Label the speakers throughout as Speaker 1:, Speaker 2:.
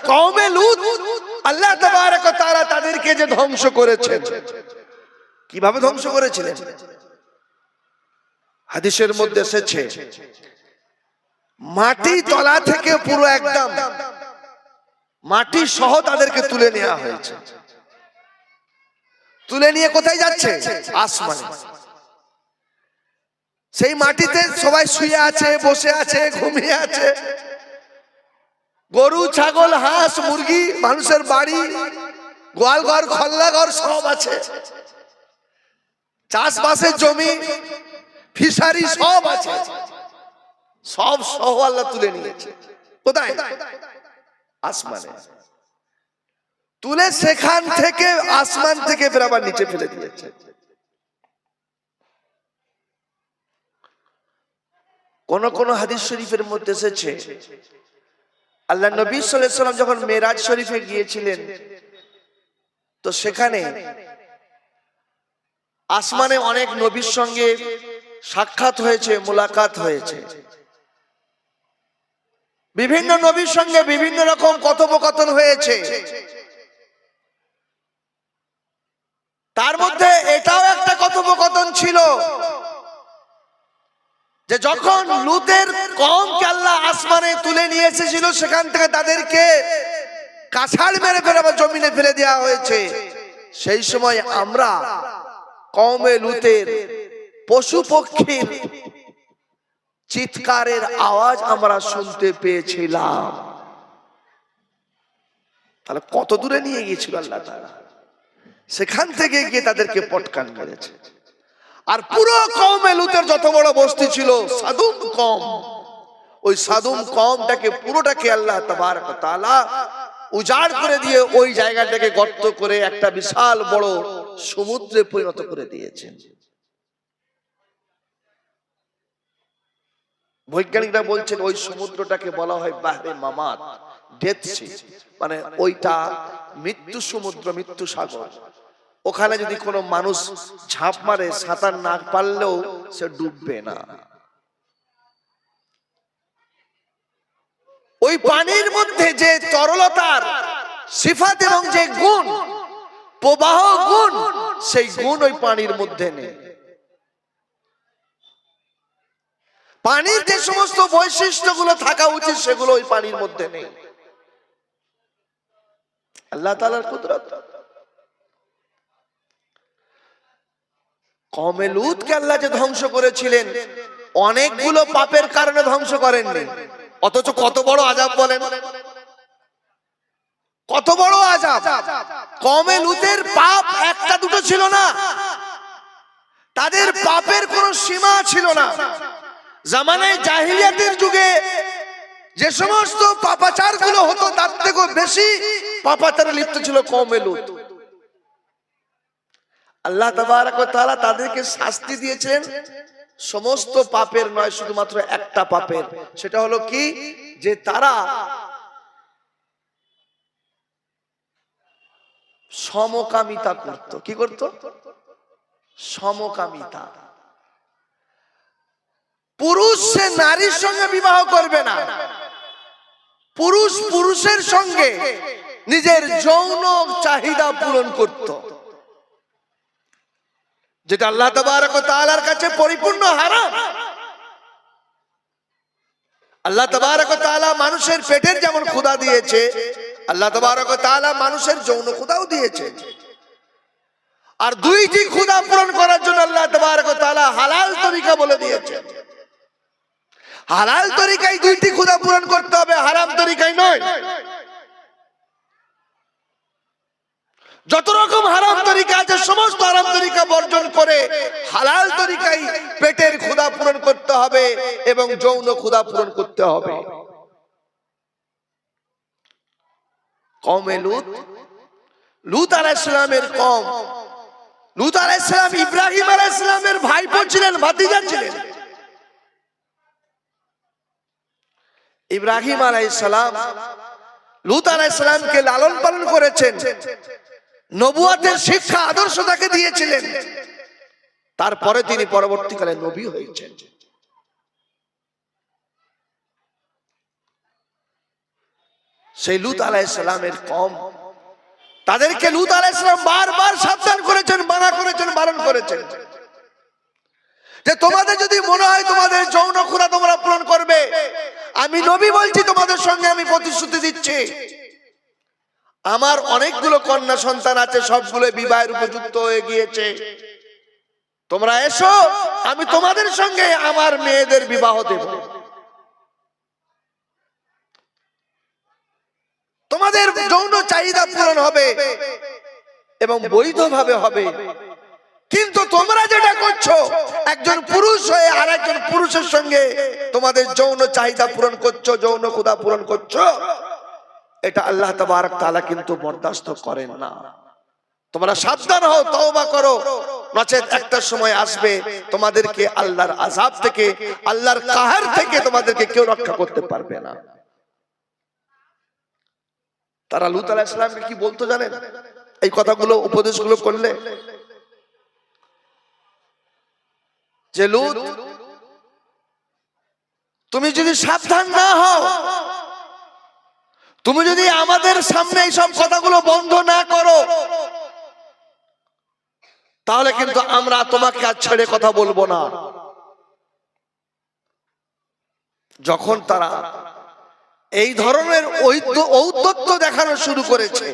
Speaker 1: কওমে লূত আল্লাহ তাবারক ওয়া তাআলা তাদেরকে যে ধ্বংস করেছেন, কিভাবে ধ্বংস করেছিলেন? হাদিসের মধ্যে এসেছে মাটি তলা থেকে পুরো একদম মাটি সহ তাদেরকে তুলে নেওয়া হয়েছে। তুলে নিয়ে কোথায় যাচ্ছে? আসমানে। সেই মাটিতে সবাই শুয়ে আছে, বসে আছে, ঘুমিয়ে আছে। গরু, ছাগল, হাঁস, মুরগি, মানুষের বাড়ি, গোয়াল ঘর, খল্লা ঘর সব আছে। চাষবাসের জমি, ফিশারি সব আছে। সব সহ আল্লাহ তুলে নিয়েছে। কোথায়? আসমানে। তুলে সেখান থেকে আসমান থেকে ফের আবার নিচে ফেলে দিয়েছে। কোন কোন হাদিস শরীফের মধ্যে এসেছে আল্লাহ নবী সাল্লাল্লাহু আলাইহি ওয়াসাল্লাম যখন মেরাজ শরীফে গিয়েছিলেন, তো সেখানে আসমানে অনেক নবীর সঙ্গে সাক্ষাৎ হয়েছে, মুলাকাত হয়েছে। বিভিন্ন নবীর সঙ্গে বিভিন্ন রকম কথোপকথন হয়েছে। তার মধ্যে এটাও একটা কথোপকথন ছিল যে যখন লূতের কওমকে আল্লাহ আসমানে তুলে নিয়ে এসেছিল, সেখান থেকে তাদেরকে কাছাড় মেরে ফেলে আবার জমিনে ফেলে দেওয়া হয়েছে। সেই সময় আমরা কওমে লূতের পশু পক্ষীর চিৎকারের আওয়াজ আমরা শুনতে পেয়েছিলাম। তাহলে কত দূরে নিয়ে গিয়েছিল আল্লাহ তাআলা। সেখান থেকে গিয়ে তাদেরকে পটকান মেরেছে। আর পুরো কওমে লূতের যত বড় বস্তি ছিল সাদুম কওম, ওই সাদুম কওমটাকে পুরোটাকে আল্লাহ তাবারক ওয়া তাআলা উজাড় করে দিয়ে ওই জায়গাটাকে গর্ত করে একটা বিশাল বড় সমুদ্রে পরিণত করে দিয়েছেন। বৈজ্ঞানিকরা বলছেন ওই সমুদ্রটাকে বলা হয় বাহরে মামাত, ডেথ সি, মানে ওইটা মৃত্যু সমুদ্র, মৃত্যু সাগর। ওখানে যদি কোনো মানুষ ঝাঁপ মারে, সাঁতার না পারলেও সে ডুববে না। ওই পানির মধ্যে যে তরলতার সিফাত এবং যে গুণ, প্রবাহ গুণ, সেই গুণ ওই পানির মধ্যে নেই। পানির যে সমস্ত বৈশিষ্ট্যগুলো থাকা উচিত সেগুলো ওই পানির মধ্যে নেই। আল্লাহ তাআলার কুদরত। কওমে লূতকে আল্লাহ যে ধ্বংস করেছিলেন, অনেকগুলো পাপের কারণে ধ্বংস করেননি, অথচ কত বড় আযাব বলেন, কত বড় আযাব। কওমে লূতের পাপ একটা দুটো ছিল না, তাদের পাপের কোনো সীমা ছিল না। জামানায়ে জাহিলিয়াতের যুগে যে সমস্ত পাপাচারগুলো হতো তার থেকেও বেশি পাপাচারে লিপ্ত ছিল কওমে লূত। আল্লাহ তাবারক ওয়া তাআলা তাদেরকে শাস্তি দিয়েছেন সমস্ত পাপের নয়, শুধুমাত্র একটা পাপের। সেটা হলো কি, যে তারা সমকামিতা করত। কি করত? সমকামিতা। পুরুষ সে নারীর সঙ্গে বিবাহ করবে না, পুরুষ পুরুষের সঙ্গে নিজের যৌন চাহিদা পূরণ করত, যেটা আল্লাহ তাবারক ওয়া তাআলার কাছে পরিপূর্ণ হারাম। আল্লাহ তাবারক ওয়া তাআলা মানুষের পেটের যেমন ক্ষুধা দিয়েছে, আল্লাহ তাবারক ওয়া তাআলা মানুষের যৌন ক্ষুধাও দিয়েছে। আর দুইটি ক্ষুধা পূরণ করার জন্য আল্লাহ তাবারক ওয়া তাআলা হালাল তরিকা বলে দিয়েছেন। হালাল তরিকায় দুইটি ক্ষুধা পূরণ করতে হবে, হারাম তরিকায় নয়। যত রকম হারাম তরিকা আছে সমস্ত হারাম তরিকা বর্জন করে হালাল তরিকায় পেটের ক্ষুধা পূরণ করতে হবে এবং যৌন ক্ষুধা পূরণ করতে হবে। কওমে লূত, লূত আলাইহিস সালামের কওম, লূত আলাইহিস সালাম ইব্রাহিম আলাইহিস সালামের ভাইপো ছিলেন, ভাতিজা ছিলেন। ইব্রাহিম আলাইহিস সালাম লূত আলাইহিস সালামকে লালন পালন করেছেন, নবুয়তের শিক্ষা আদর্শ তাকে দিয়েছিলেন। তারপরে তিনি পরবর্তীকালে নবী হয়েছেন। সেই লূত আলাইহিস সালামের কওম, তাদেরকে লূত আলাইহিস সালাম বারবার সাবধান করেছেন, মানা করেছেন, বারণ করেছেন যে তোমাদের যদি মনে হয় তোমাদের যৌন ক্ষুধা তোমরা পূরণ করবে, আমি নবী বলছি তোমাদের সঙ্গে আমি প্রতিশ্রুতি দিচ্ছি, আমার অনেকগুলো কন্যা সন্তান আছে, সবগুলো বিবাহের উপযুক্ত হয়ে গিয়েছে, তোমরা এসো, আমি তোমাদের সঙ্গে আমার মেয়েদের বিবাহ দেব, তোমাদের যৌন চাহিদা পূরণ হবে এবং বৈধভাবে হবে। কিন্তু তোমরা যেটা করছো, একজন পুরুষ হয়ে আর একজন পুরুষের সঙ্গে তোমাদের যৌন চাহিদা পূরণ করছো, যৌন ক্ষুধা পূরণ করছো, এটা আল্লাহ তাবারক তাআলা কিন্তু বরদাস্ত করেন না। তোমরা সাবধান হও, তওবা করো, নচেত একটা সময় আসবে তোমাদেরকে আল্লাহর আযাব থেকে, আল্লাহর কাহার থেকে তোমাদেরকে কেউ রক্ষা করতে পারবে না। তারা লূত আলাইহিস সালামকে কি বলতো জানেন? এই কথাগুলো, উপদেশগুলো করলে যে লূত, তুমি যদি সাবধান না হও, তুমি যদি আমাদের সামনে এই সব কথাগুলো বন্ধ না করো, তাহলে কিন্তু আমরা তোমাকে আর ছেড়ে কথা বলবো না। যখন তারা এই ধরনের ঔদ্ধত্য দেখানো শুরু করেছে,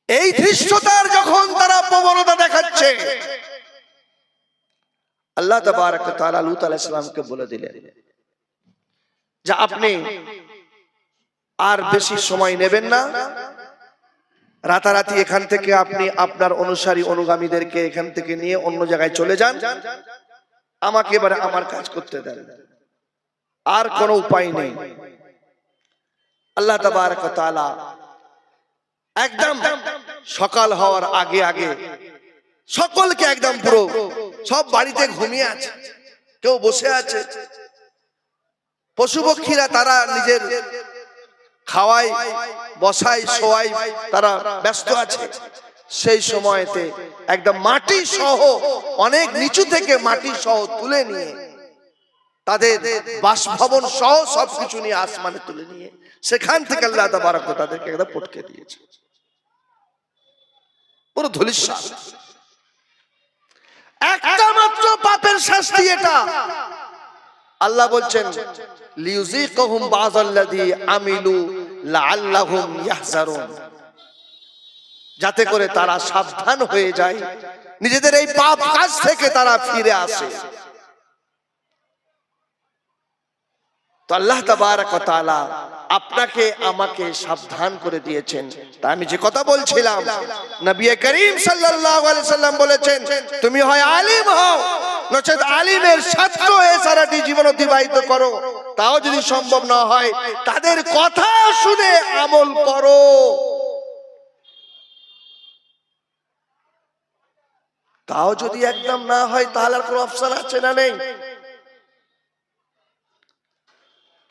Speaker 1: এই ধৃষ্টতার যখন তারা প্রবণতা দেখাচ্ছে, আল্লাহ তাবারক ওয়া তাআলা লূত আলাইহিস সালামকে বলে দিলেন যে আপনি আর বেশি সময় নেবেন না, রাতারাতি এখান থেকে আপনি আপনার অনুসারী অনুগামীদেরকে এখান থেকে নিয়ে অন্য জায়গায় চলে যান, আমাকে এবারে আমার কাজ করতে দেন, আর কোনো উপায় নেই। আল্লাহ তাবারক ওয়া তাআলা একদম সকাল হওয়ার আগে আগে সকলকে একদম পুরো সব বাড়িতে ঘুমিয়ে আছে, কেউ বসে আছে, পশু পক্ষীরা তারা নিজের খাওয়াই, বসাই, শোয়াই, তারা ব্যস্ত আছে। সেই সময়তে একদম মাটি সহ, অনেক নিচু থেকে মাটি সহ তুলে নিয়ে, তাদের বাসভবন সহ সবকিছু নিয়ে আসমানে তুলে নিয়ে সেখান থেকে আল্লাহ তাবারক ওয়া তাআলা তাদেরকে একদম পটকে দিয়েছে, পুরো ধূলিসাৎ। একটা মাত্র পাপের শাস্তি এটা। আল্লাহ বলছেন লিউযিকাহুম বাযাল্লাযী আমিলু লাআল্লাহুম ইয়াহযারুন, যাতে করে তারা সাবধান হয়ে যায়, নিজেদের এই পাপ কাজ থেকে তারা ফিরে আসে। তো আল্লাহ তাবারক ওয়া তাআলা আপনাকে আমাকে সাবধান করে দিয়েছেন। তা আমি যে কথা বলছিলাম, নবী করিম সাল্লাল্লাহু আলাইহি সাল্লাম বলেছেন, তুমি হয় আলিম হও, নচেত আলিমের ছাত্র হয়ে সারাটি জীবন অতিবাহিত করো, তাও যদি সম্ভব না হয় তাদের কথা শুনে আমল করো। তাও যদি একদম না হয়, তাহলে আর কোনো অপশন আছে না? নেই।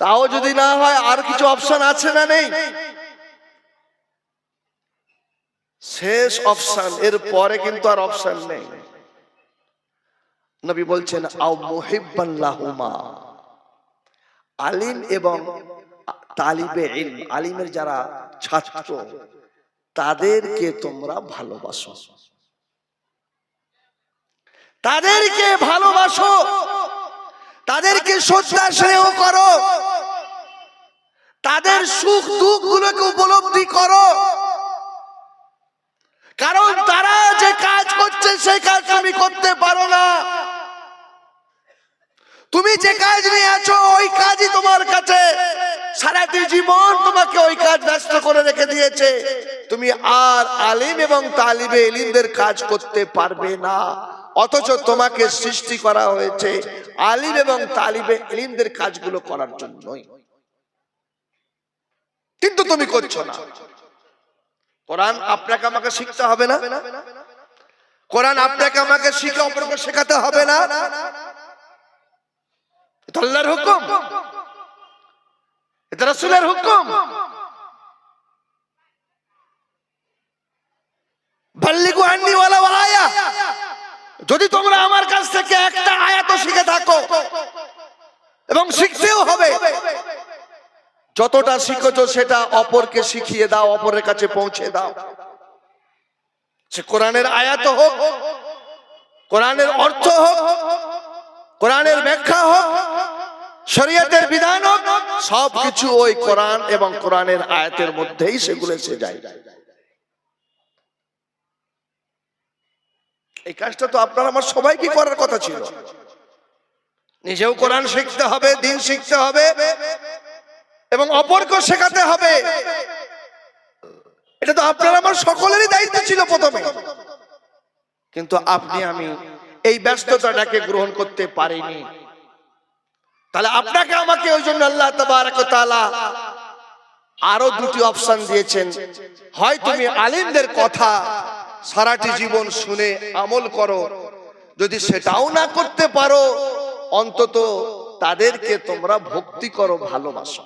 Speaker 1: তাও যদি না হয়, আর কিছু অপশন আছে না? নেই। শেষ অপশন, এর পরে কিন্তু আর অপশন নেই। নবী বলছেন আও মুহিব্বান লাহুমা, আলিম এবং তালিবে ইলম, আলিমের যারা ছাত্র, তাদেরকে তোমরা ভালোবাসো, তাদেরকে ভালোবাসো, তাদেরকে শ্রদ্ধা স্নেহ করো, তাদের সুখ দুঃখ গুলোকে উপলব্ধি করো, কারণ তারা যে কাজ করছে সেই কাজ তুমি করতে পারো না। তুমি যে কাজ নিয়ে আছো ওই কাজই তোমার কাছে সারাটি জীবন তোমাকে ওই কাজ ব্যস্ত করে রেখে দিয়েছে, তুমি আর আলিম এবং তালিবে ইলমদের কাজ করতে পারবে না। অথচ তোমাকে সৃষ্টি করা হয়েছে আলিম এবং তালিবে ইলমদের কাজগুলো করার জন্যই, কিন্তু তুমি করছো না। কোরআন আপনাকে আমাকে শিখতে হবে না? কোরআন আপনাকে আমাকে শিখে অপরকে শেখাতে হবে না? এটা আল্লাহর হুকুম, এটা রাসূলের হুকুম। বাল্লিগু আন্নি ওয়ালাউ আয়া, যদি তোমরা আমার কাছ থেকে একটা আয়াত শিখে থাকো, এবং শিখতেও হবে, যতটা শিখেছো সেটা অপরকে শিখিয়ে দাও, অপরের কাছে পৌঁছে দাও। সে কোরআনের আয়াত হোক, কোরআনের অর্থ হোক, কোরআনের ব্যাখ্যা হোক, শরীয়তের বিধান হোক, সবকিছু ওই কোরআন এবং কোরআনের আয়াতের মধ্যেই সেগুলো এসে যায়। এই কাজটা তো আপনার আমার সবাইকে করার কথা ছিল। নিজেও কোরআন শিখতে হবে, দিন শিখতে হবে এবং অপরকে শেখাতে হবে। এটা তো আপনার আমার সকলেরই দায়িত্ব ছিল প্রথমে, কিন্তু আপনি আমি এই ব্যস্ততাটাকে গ্রহণ করতে পারিনি। তাহলে আপনাকে আমাকে ওই জন্য আল্লাহ তাবারক ওয়া তাআলা আরো দুটি অপশন দিয়েছেন। হয় তুমি আলিমদের কথা সারাটি জীবন শুনে আমল করো, যদি সেটাও না করতে পারো অন্তত তাদেরকে তোমরা ভক্তি করো, ভালোবাসো।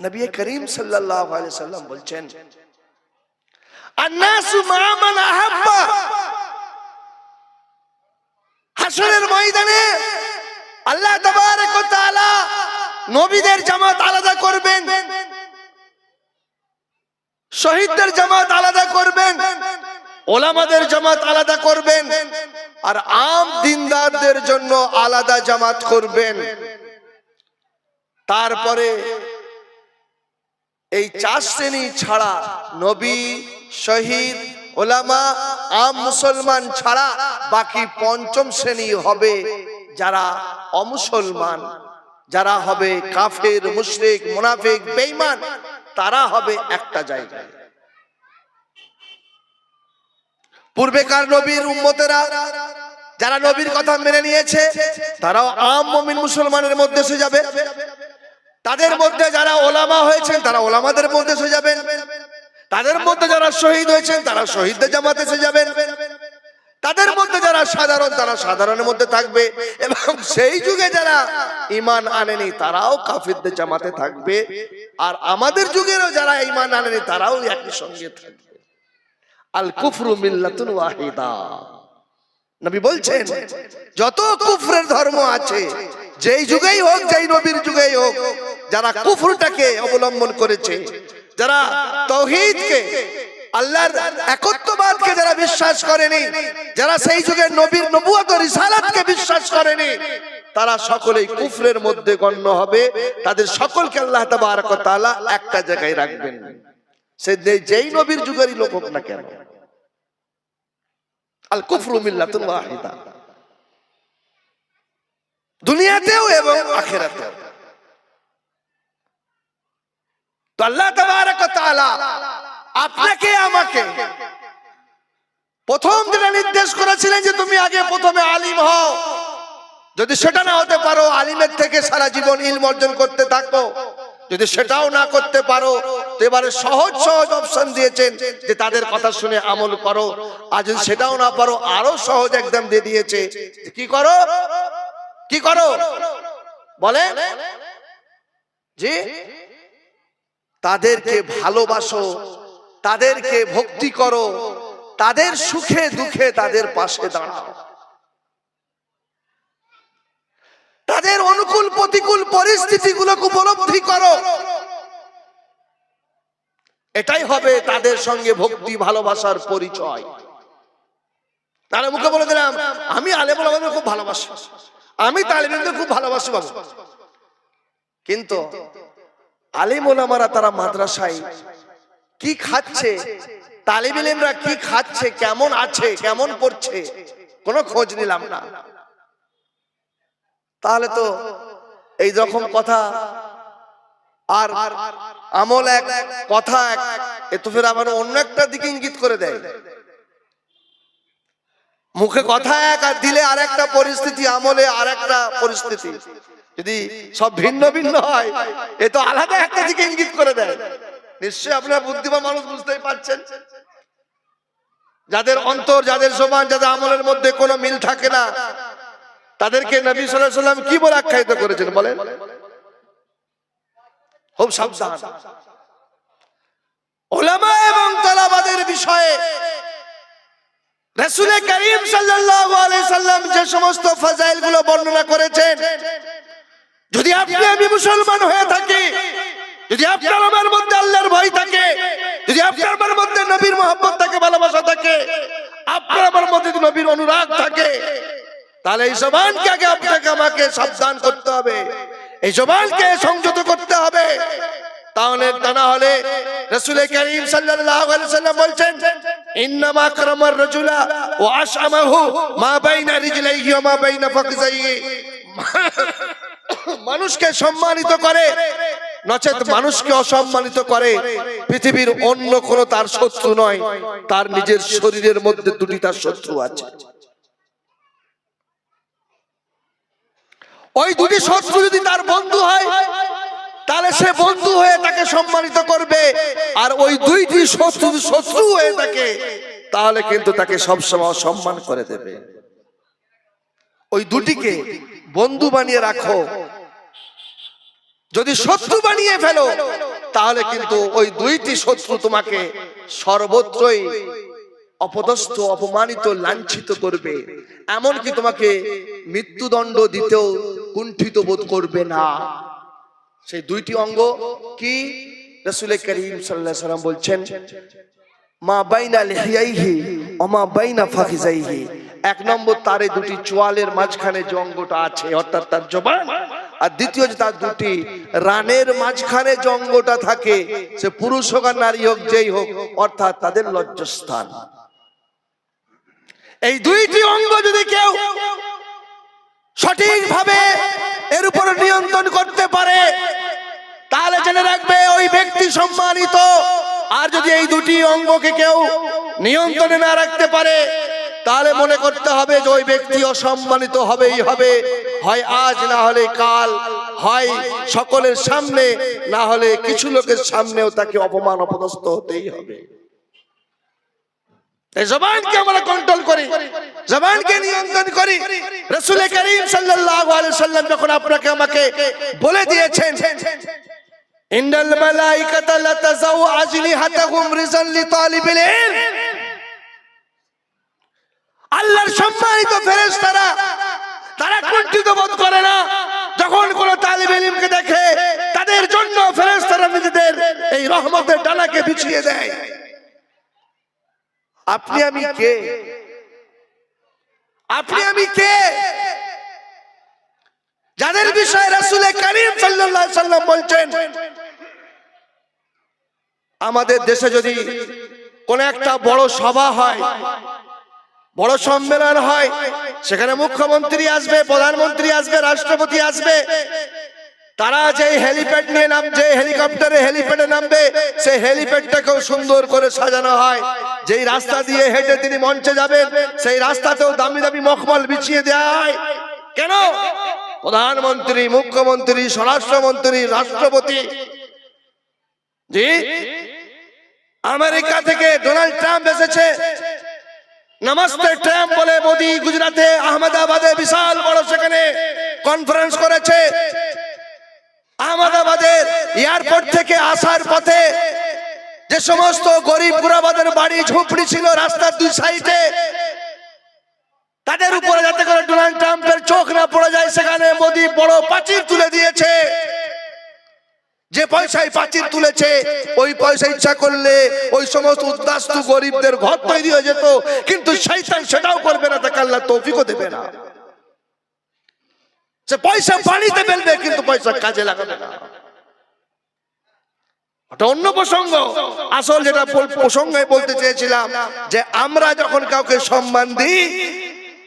Speaker 1: নবী করিম সাল্লাল্লাহু আলাইহি সাল্লাম বলছেন, আন্নাসু মা মান আহাব্বা। হাশরের ময়দানে আল্লাহ তাবারক ওয়া তাআলা নবীদের জামাত আলাদা করবেন, শহীদদের জামাত আলাদা করবেন, ওলামাদের জামাত আলাদা করবেন, আর আম দিনদারদের জন্য আলাদা জামাত করবেন। তারপরে এই চার শ্রেণী ছাড়া, নবী, শহীদ, ওলামা, আম মুসলমান ছাড়া বাকি পঞ্চম শ্রেণী হবে যারা অমুসলমান, যারা হবে কাফের, মুশরিক, মুনাফিক, বেঈমান, তারা হবে একটা জায়গায়। পূর্বেকার নবীর উম্মতেরা যারা নবীর কথা মেনে নিয়েছে তারাও আম মুমিন মুসলমানের মধ্যে এসে যাবে। তাদের মধ্যে যারা ওলামা হয়েছেন তারা ওলামাদের মধ্যে এসে যাবেন। তাদের মধ্যে যারা শহীদ হয়েছেন তারা শহীদদের জামাতে এসে যাবেন। তাদের মধ্যে যারা সাধারণ তারা সাধারণের মধ্যে থাকবে, এবং সেই যুগে যারা ঈমান আনেনি তারাও কাফিরদের জামাতে থাকবে, আর আমাদের যুগেরও যারা ঈমান আনেনি তারাও একই সঙ্গে থাকবে। আল কুফরু মিল্লাতুন ওয়াহিদা। নবী বলছেন যত কুফরের ধর্ম আছে, যেই যুগেই হোক, যেই নবীর যুগেই হোক, যারা কুফরটাকে অবলম্বন করেছে, যারা তাওহীদকে, আল্লাহর একত্ববাদকে যারা বিশ্বাস করেনি, যারা সেই যুগের নবীর নবুয়ত ও রিসালাতকে বিশ্বাস করেনি, তারা সকলেই কুফরের মধ্যে গণ্য হবে। তাদের সকলকে আল্লাহ তাবারক ওয়া তাআলা একটা জায়গায় রাখবেন, সে যেই নবীর যুগেরই লোক হোক না কেন। আল কুফরু মিল্লাতুন ওয়াহিদা, দুনিয়াতেও এবং আখিরাতেও। তো আল্লাহ তাবারক ওয়া তাআলা আপনাকে আমাকে প্রথম যেটা নির্দেশ করেছিলেন যে তুমি আগে প্রথমে আলিম হও, যদি সেটা না হতে পারো আলিমের থেকে সারা জীবন ইলম অর্জন করতে থাকো, যদি সেটাও না করতে পারো তো এবারে সহজ সহজ অপশন দিয়েছেন যে তাদের কথা শুনে আমল করো। আর যদি সেটাও না পারো আরো সহজ একদম দিয়ে দিয়েছে, কি করো, কি করো বলে জি, তাদেরকে ভালোবাসো, তাদেরকে ভক্তি করো, তাদের সুখে দুঃখে তাদের পাশে দাঁড়াও, তাদের অনুকূল প্রতিকূল পরিস্থিতিগুলোকে উপলব্ধি করো। এটাই হবে তাদের সঙ্গে ভক্তি ভালোবাসার পরিচয়। তাহলে মুখে বলে দিলাম আমি আলেম ওলামাদের খুব ভালোবাসি, আমি তালিম ইলমদের খুব ভালোবাসি বাবু, কিন্তু আলেম ওলামারা তারা মাদ্রাসায় কি খাচ্ছে, তালিম ইলমরা কি খাচ্ছে, কেমন আছে, কেমন পড়ছে, কোনো খোঁজ নিলাম না। তাহলে তো এই রকম কথা আর আমল এক, কথা এক, এ তো ফের আবার অন্য একটা দিকে ইঙ্গিত করে দেয়। মুখে কথা এক আর দিলে আর একটা পরিস্থিতি, আমলে আর একটা পরিস্থিতি। যদি সব ভিন্ন ভিন্ন হয় এ তো আলাদা একটা দিকে ইঙ্গিত করে দেয়। নিশ্চয়ই আপনারা বুদ্ধিমান মানুষ বুঝতেই পারছেন, যাদের অন্তর, যাদের জবান, যাদের আমলের মধ্যে কোনো মিল থাকে না, তাদেরকে নবী সাল্লাল্লাহু আলাইহি ওয়াসাল্লাম কি বলে আখ্যায়িত করেছেন বলেন? খুব সাবধান। উলামা এবং তালাবাদের বিষয়ে রাসূল করিম সাল্লাল্লাহু আলাইহি সাল্লাম যে সমস্ত ফাজাইল গুলো বর্ণনা করেছেন, যদি আপনি আমি মুসলমান হয়ে থাকি, যদি আপনার আমার মধ্যে আল্লাহর ভয় থাকে, যদি আপনার আমার মধ্যে নবীর মহব্বত থাকে, ভালোবাসা থাকে, আপনার আমার মধ্যে যদি নবীর অনুরাগ থাকে, তাহলে এই জবানকে আগে আপনাকে আমাকে সাবধান করতে হবে, এই জবানকে সংযত করতে হবে। তাহলে তা না হলে রাসূল করিম সাল্লাল্লাহু আলাইহি ওয়াসাল্লাম বলছেন, ইন্নামা আকরামার রাজুলা ওয়া আশআমাহু মা বাইনা রিজলাইহি ওয়া মা বাইনা ফাকযাইহি। মানুষকে সম্মানিত করে, নচেত মানুষকে অসম্মানিত করে পৃথিবীর অন্য কোন তার শত্রু নয়, তার নিজের শরীরের মধ্যে দুটি তার শত্রু আছে। ওই দুটি শত্রু যদি তার বন্ধু হয়, তাহলে সে বন্ধু হয়ে তাকে সম্মানিত করবে, আর ওই দুইটি শত্রু হয়ে থাকে তাহলে কিন্তু তাকে সবসময় অসম্মান করে দেবে। ওই দুটিকে বন্ধু বানিয়ে রাখো, যদি শত্রু বানিয়ে ফেলো তাহলে কিন্তু ওই দুইটি শত্রু তোমাকে সর্বত্রই অপদস্থ, অপমানিত, লাঞ্ছিত করবে, এমনকি তোমাকে মৃত্যুদণ্ড দিতেও কুণ্ঠিত বোধ করবে না। সেই দুইটি অঙ্গ কি? রাসূল করিম সাল্লাল্লাহু আলাইহি ওয়াসাল্লাম বলছেন, মা বাইনা লিহিয়াইহি ওয়া মা বাইনা ফাখিজাইহি। এক নম্বর, তার এই দুটি চোয়ালের মাঝখানে যে অঙ্গটা আছে অর্থাৎ তার জবান, আর দ্বিতীয় যে তার দুটি রানের মাঝখানে যে অঙ্গটা থাকে, সে পুরুষ হোক আর নারী হোক, যেই হোক, অর্থাৎ তাদের লজ্জাস্থান। এই দুইটি অঙ্গ যদি কেউ সঠিকভাবে এর উপর নিয়ন্ত্রণ করতে পারে তাহলে জেনে রাখবে ওই ব্যক্তি সম্মানিত। আর যদি এই দুটি অঙ্গকে কেউ নিয়ন্ত্রণে না রাখতে পারে তাহলে মনে করতে হবে যে ওই ব্যক্তি অসম্মানিত হবেই হবে, হয় আজ না হলে কাল, হয় সকলের সামনে না হলে কিছু লোকের সামনেও তাকে অপমান অপদস্থ হতেই হবে। এই জবানকে আমরা কন্ট্রোল করি, জবানকে নিয়ন্ত্রণ করি। রাসূল করিম সাল্লাল্লাহু আলাইহি ওয়াসাল্লাম যখন আপনাকে আমাকে বলে দিয়েছেন, ইন্নাল মালাইকাতা লাতাযাউ আজনিহাতাহুম রিজাল লিতালিবিল ইলম, আল্লাহর সম্মানিত ফেরেশতারা তারা কুণ্ঠিত বোধ করে না যখন কোন তালিবে ইলমকে দেখে, তাদের জন্য ফেরেশতারা নিজেদের এই রহমতের ডানাকে বিছিয়ে দেয়। আপনি আমি কে? আপনি আমি কে যাদের বিষয়ে রাসূল করিম সাল্লাল্লাহু আলাইহি ওয়াসাল্লাম বলছেন, আমাদের দেশে যদি কোন একটা বড় সভা হয়, বড় সম্মেলন হয়, সেখানে মুখ্যমন্ত্রী আসবে, প্রধানমন্ত্রী আসবে, রাষ্ট্রপতি আসবে, তারা যে হেলিপ্যাড নিয়ে নামবে, হেলিকপ্টারে হেলিপ্যাডে নামবে, সেই হেলিপ্যাডটাকেও সুন্দর করে সাজানো হয়। যেই রাস্তা দিয়ে হেঁটে তিনি মঞ্চে যাবেন সেই রাস্তাতেও দামি দামি মখমল বিছিয়ে দেওয়া হয়। কেন? প্রধানমন্ত্রী, মুখ্যমন্ত্রী, স্বরাষ্ট্রমন্ত্রী, রাষ্ট্রপতি, জি আমেরিকা থেকে ডোনাল্ড ট্রাম্প এসেছে, নমস্তে ট্রাম্প বলে মোদি গুজরাটে আহমেদাবাদে বিশাল বড় সেখানে কনফারেন্স করেছে। আহমেদাবাদের এয়ারপোর্ট থেকে আসার পথে যে সমস্ত গরিব গুরাবাদের বাড়ি ঝুপড়ি ছিল রাস্তার দুই সাইডে, তাদের উপরে যাতে করে ডোনাল্ড ট্রাম্পের চোখ না পড়ে যায় সেখানে মোদি বড় প্রাচীর তুলে দিয়েছে। যে পয়সায় প্রাচীর তুলেছে ওই পয়সা ইচ্ছা করলে ওই সমস্ত উদ্বাস্তু গরিবদের ঘর তৈরি হয়ে যেত, কিন্তু শয়তান সেটাও করবে না, তাকে আল্লাহ তৌফিকও দেবে না। সে পয়সা পানিতে ফেলবে কিন্তু পয়সা কাজে লাগাবে না। ওটা অন্য প্রসঙ্গ। আসল যেটা প্রসঙ্গে বলতে চেয়েছিলাম যে আমরা যখন কাউকে সম্মান দিই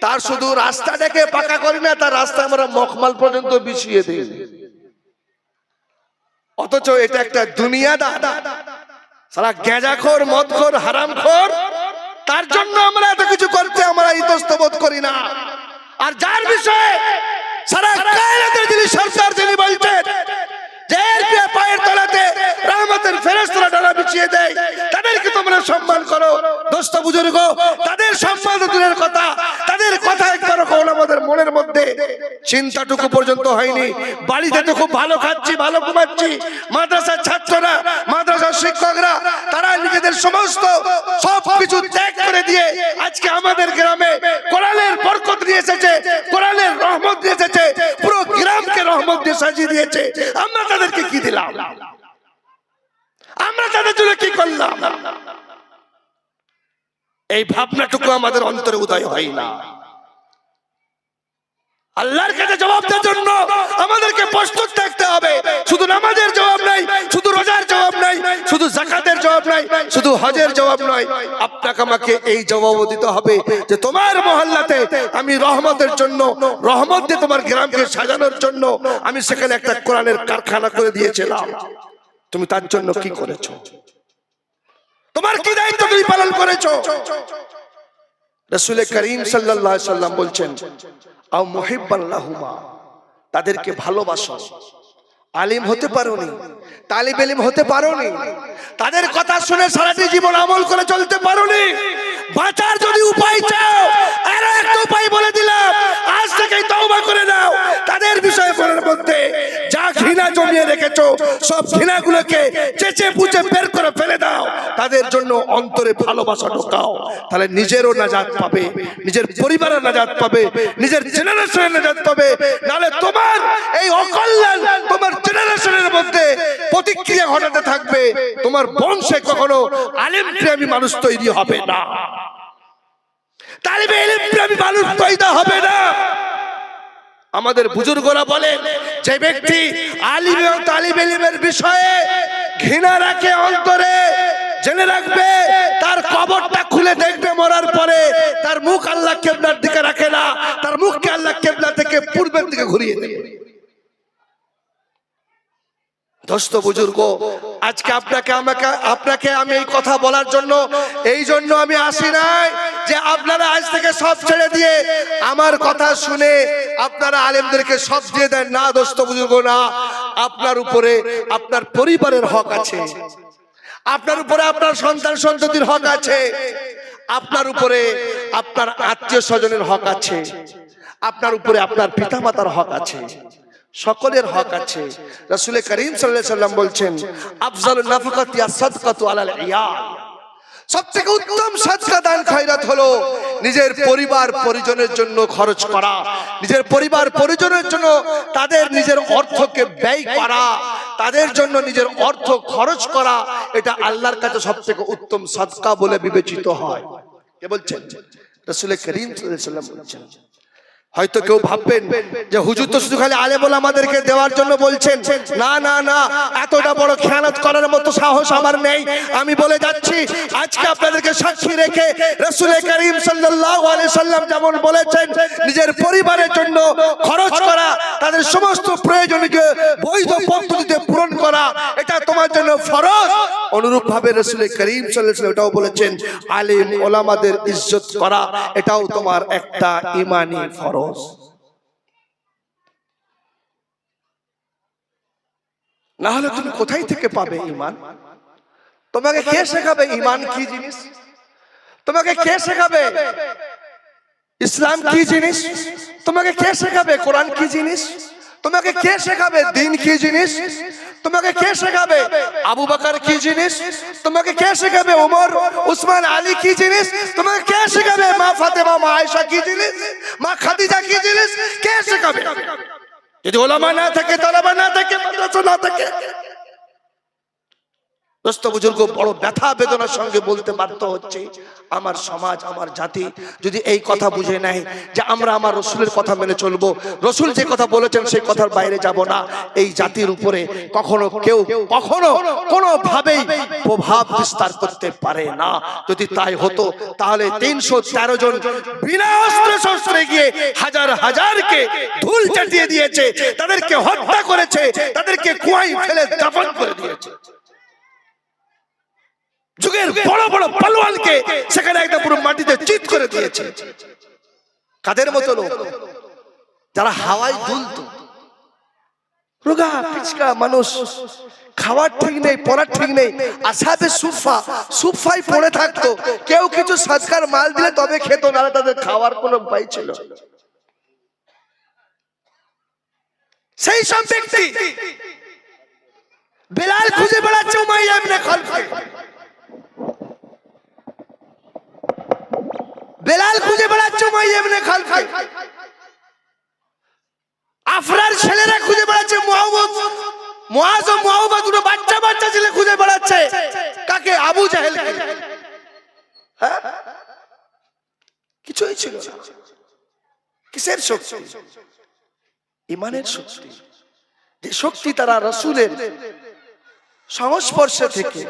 Speaker 1: তার শুধু রাস্তাটাকে পাকা করি না, তার রাস্তা আমরা মখমল পর্যন্ত বিছিয়ে দিই। অথচ এটা একটা দুনিয়াদার, সারা গেঁজাখোর, মদখোর, হারামখোর, তার জন্য আমরা এত কিছু করতে আমরা ইতস্তত করি না। আর যার বিষয়ে সারা কায়নাতের যিনি সরকার, যিনি বলছেন যে এর পায়ের তলাতে রহমতের ফেরেশতারা ডানা বিছিয়ে দেয়, তাদেরকে তোমরা সম্মান করো। দোস্ত বুজুর্গ, তাদের সম্মান দূরের কথা, তাদের কথা একবার আমাদের মনের মধ্যে চিন্তাটুকু পর্যন্ত হয়নি। বাড়িতে তো খুব ভালো খাচ্ছি, ভালো ঘুমাচ্ছি, মাদ্রাসার ছাত্ররা, মাদ্রাসার শিক্ষকরা তারা নিজেদের সমস্ত সবকিছু ত্যাগ করে দিয়ে আজকে আমাদের গ্রামে কোরআনের বরকত নিয়ে এসেছে, কোরআনের রহমত নিয়ে এসেছে, পুরো গ্রামকে রহমত রহমত দিয়ে সাজিয়ে দিয়েছে, আমরা তাদেরকে কি দিলাম? আমরা তাদের জন্য কি করলাম? এই ভাবনাটুকু আমাদের অন্তরে উদয় হয় না। আল্লাহর কাছে জবাব দেওয়ার জন্য আমাদেরকে প্রস্তুত থাকতে হবে। শুধু নামাজের জবাব নাই, শুধু রোজার জবাব নাই, শুধু যাকাতের জবাব নাই, শুধু হজের জবাব নয়, আপনাকে আমাকে এই জবাবও দিতে হবে যে তোমার মহল্লাতে আমি রহমতের জন্য, রহমত দিয়ে তোমার গ্রামকে সাজানোর জন্য আমি সেখানে একটা কোরআনের কারখানা করে দিয়েছিলাম, তুমি তার জন্য কি করেছো? তোমার কি দায়িত্ব তুমি পালন করেছো? রাসূল করিম সাল্লাল্লাহু আলাইহি সাল্লাম বলছেন, আও মুহিব্বান লাহুমা, তাদেরকে ভালোবাসো। আলিম হতে পারোনি, তালিব ইলম হতে পারোনি, তাদের কথা শুনে সারাটি জীবন আমল করে চলতে পারোনি, বাঁচার যদি উপায় চাও আর একটা উপায় বলে দিলাম, আজ থেকেই তওবা করে নাও। তাদের বিষয়ে মনের মধ্যে যা ঘৃণা জমিয়ে রেখেছো সব ঘৃণাগুলোকে চেঁচে পুচে বের করে ফেলে দাও। তাদের জন্য অন্তরে ভালোবাসা ঢোকাও, তাহলে নিজেরও নাজাত পাবে, নিজের পরিবারের নাজাত পাবে, নিজের জেনারেশনের নাজাত পাবে। নালে তোমার এই অকল্যাণ তোমার জেনারেশনের মধ্যে প্রতিক্রিয়া ঘটাতে থাকবে, তোমার বংশে কখনো আলেম প্রেমী মানুষ তৈরি হবে না, তালিবে ইলম প্রেমী মানুষ তৈরি হবে না। আমাদের বুজুর্গরা বলেন, যে ব্যক্তি আলিম এবং তালিব ইলমের বিষয়ে ঘৃণা রাখে অন্তরে, জেনে রাখবে তার কবরটা খুলে দেখবে মরার পরে তার মুখ আল্লাহ কিবলার দিকে রাখে না, তার মুখকে আল্লাহ কিবলা থেকে পূর্বের দিকে ঘুরিয়ে দেবে। দোস্ত বুজুর্গ, আজকে আপনাকে আমি এই কথা বলার জন্য, এই জন্য আমি আসি নাই যে আপনারা আজ থেকে সব ছেড়ে দিয়ে আমার কথা শুনে আপনারা আলেমদেরকে সব দিয়ে দেন, না দোস্ত বুজুর্গ, না। আপনার উপরে আপনার পরিবারের হক আছে, আপনার উপরে আপনার সন্তান সন্ততির হক আছে, আপনার উপরে আপনার আত্মীয় স্বজনের হক আছে, আপনার উপরে আপনার পিতামাতার হক আছে, সকলের হক আছে। রাসূল করিম সাল্লাল্লাহু আলাইহি সাল্লাম বলছেন, আফজালুন নাফাকাতি আস-সাদকাতু আলাল ইয়াল, সবথেকে উত্তম সাদকা দান খয়রাত হলো নিজের পরিবার পরিজনের জন্য খরচ করা, নিজের পরিবার পরিজনের জন্য তাদের নিজের অর্থকে ব্যয় করা, তাদের জন্য নিজের অর্থ খরচ করা, এটা আল্লাহর কাছে সবথেকে উত্তম সাদকা বলে বিবেচিত হয়। কে বলছেন? রাসূল করিম সাল্লাল্লাহু আলাইহি সাল্লাম বলছেন। হয়তো কেউ ভাববেন যে হুজুর তো শুধু খালি আলেম আমাদেরকে দেওয়ার জন্য বলছেন, না না না, এতটা বড় খেয়ানত করার মতো সাহস আমার নেই। আমি বলে যাচ্ছি, আজকে আপনাদেরকে সাক্ষী রেখে রাসূল করিম সাল্লাল্লাহু আলাইহি সাল্লাম যেমন বলেছেন নিজের পরিবারের জন্য খরচ করা, তাদের সমস্ত প্রয়োজনকে বৈধ পদ্ধতিতে পূরণ করা, এটা তোমার জন্য ফরজ। অনুরূপ ভাবে রাসূল করিম সাল্লাল্লাহু আলাইহি সাল্লাম এটাও বলেছেন, আলেম ওলামাদের ইজ্জত করা এটাও তোমার একটা ঈমানি ফরজ। না হলে তুমি কোথায় থেকে পাবে ঈমান? তোমাকে কে শেখাবে ঈমান কি জিনিস? তোমাকে কে শেখাবে ইসলাম কি জিনিস? তোমাকে কে শেখাবে কোরআন কি জিনিস? তোমাকে কে শেখাবে দ্বীন কি জিনিস? তোমাকে কে শেখাবে আবু বকর কি জিনিস? তোমাকে কে শেখাবে ওমর উসমান আলী কি জিনিস? তোমাকে কে শেখাবে মা ফাতেমা মা আয়েশা কি জিনিস? মা খাদিজা কি জিনিস? কে শেখাবে? যদি ওলামা না থাকে, তালেবা না থাকে, মাদ্রাসা না থাকে, দোস্ত বুজুর্গ, বড় ব্যথা বেদনার সঙ্গে বলতে বাধ্য হচ্ছে, আমার সমাজ আমার জাতি যদি এই কথা বুঝে নেয় যে আমরা আমার রসুলের কথা মেনে চলবো, রসুল যে কথা বলেছেন সেই কথার বাইরে যাব না, এই জাতির উপরে কখনো কেউ কখনো কোনো ভাবেই প্রভাব বিস্তার করতে পারে না। যদি তাই হতো তাহলে 313 জন বিনা অস্ত্রে শস্ত্রে গিয়ে হাজার হাজারকে ধুল চাটিয়ে দিয়েছে, তাদেরকে হত্যা করেছে, তাদেরকে কুয়ায় ফেলে দাফন করে দিয়েছে। যুগের বড় বড় পালোয়ানকে সেখানে একটা পুরো মাটিতে চিৎ করে দিয়েছে। কাদের মতো লোক? যারা হাওয়ায় দুলতো, রোগা পিচকা মানুষ, খাওয়ার ঠিক নেই, পড়ার ঠিক নেই, আসাবে সুফাই পড়ে থাকতো। কেউ কিছু সাদকার মাল দিলে তবে খেত, না তাদের খাওয়ার কোনো উপায় ছিল। সেই সব ব্যক্তি বেলাল খুঁজে বেড়াচ্ছে উমাইয়া ইবনে খালফকে, বেলাল খুঁজে বেড়াচ্ছে উমাইয়া ইবনে খালফকে। আফরার ছেলেরা খুঁজে বেড়াচ্ছে মুআজ ও মুআওয়া দুটো বাচ্চা বাচ্চা ছেলে খুঁজে বেড়াচ্ছে কাকে? আবু জাহেলকে। হ্যাঁ, কিছুই ছিল না। কিসের শক্তি? ঈমানের শক্তি। যে শক্তি তারা রাসূলের সংস্পর্শে থেকে,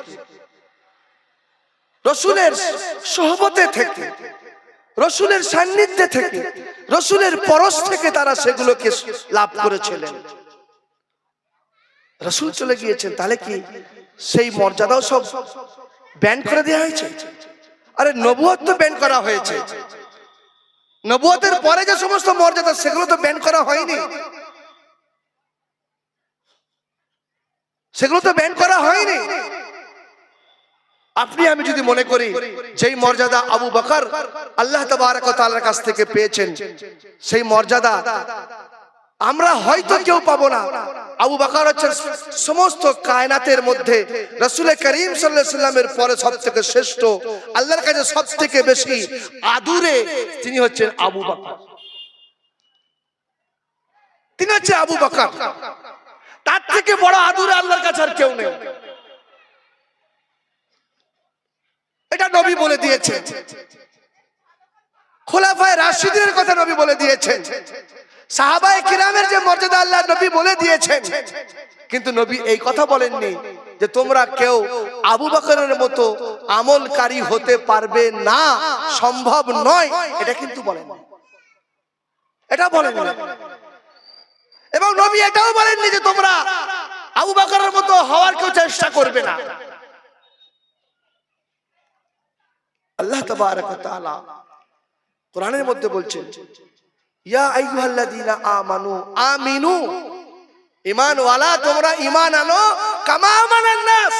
Speaker 1: রাসূলের সোহবতে থেকে, রাসূলের সান্নিধ্যে থেকে, রাসূলের পরশ থেকে তারা সেগুলোকে লাভ করেছিলেন। রাসূল চলে গিয়েছেন, তাহলে কি সেই মর্যাদাও সব ব্যান করে দেওয়া হয়েছে? আরে নবুয়ত তো ব্যান করা হয়েছে, নবুয়তের পরে যে সমস্ত মর্যাদা সেগুলো তো ব্যান করা হয়নি, সেগুলো তো ব্যান করা হয়নি। আপনি আমি যদি মনে করি যেই মর্যাদা আবু বকর আল্লাহ তাবারক ওয়া তাআলার কাছ থেকে পেয়েছেন, সেই মর্যাদা আমরা হয়তো কেউ পাবো না। আবু বকর হচ্ছেন সমস্ত কায়নাতের মধ্যে রাসূল করিম সাল্লাল্লাহু আলাইহি ওয়াসাল্লামের পরে সবথেকে শ্রেষ্ঠ, আল্লাহর কাছে সবথেকে বেশি আদুরে তিনি হচ্ছেন আবু বকর। তিনি হচ্ছে আবু বকর, তার থেকে বড় আদুরে আল্লাহর কাছে আর কেউ নেই। এটা নবী বলে দিয়েছেন, খোলাফায়ে রাশিদিনের কথা নবী বলে দিয়েছেন, সাহাবায়ে কিরামের যে মর্যাদা আল্লাহ নবী বলে দিয়েছেন। কিন্তু নবী এই কথা বলেননি যে তোমরা কেউ আবু বকরের মতো আমলকারী হতে পারবে না, সম্ভব নয়, এটা কিন্তু বলেন, এটা বলেন। এবং নবী এটাও বলেননি যে তোমরা আবু বকরের মতো হওয়ার কেউ চেষ্টা করবে না। আল্লাহ তাবারক ওয়া তাআলা কোরআনের মধ্যে বলছেন, ইয়া আইয়ুহাল্লাযীনা আমানু আমিনু, ঈমান ওয়ালা তোমরা ঈমান আনো, কামা আমানান নাস,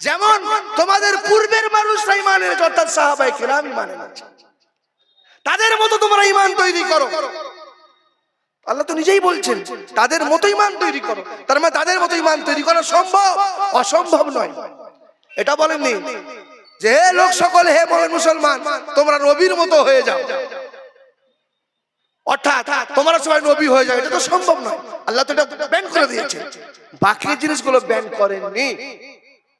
Speaker 1: যেমন তোমাদের পূর্বের মানুষরা ঈমান এনেছে, অর্থাৎ সাহাবায়ে কিরাম ঈমান এনেছে, তাদের মতো তোমরা ঈমান তৈরি করো। আল্লাহ তো নিজেই বলছেন তাদের মতো ঈমান তৈরি করো, তার মানে তাদের মতো ঈমান তৈরি করা সম্ভব, অসম্ভব নয়। এটা বলেননি যে হে লোক সকল, হে মুসলমান তোমরা নবীর মতো হয়ে যাও, অর্থাৎ তোমরা সবাই নবী হয়ে যাও, এটা তো সম্ভব নয়। আল্লাহ তো এটা ব্যান করে দিয়েছে, বাকি জিনিসগুলো ব্যান করেননি।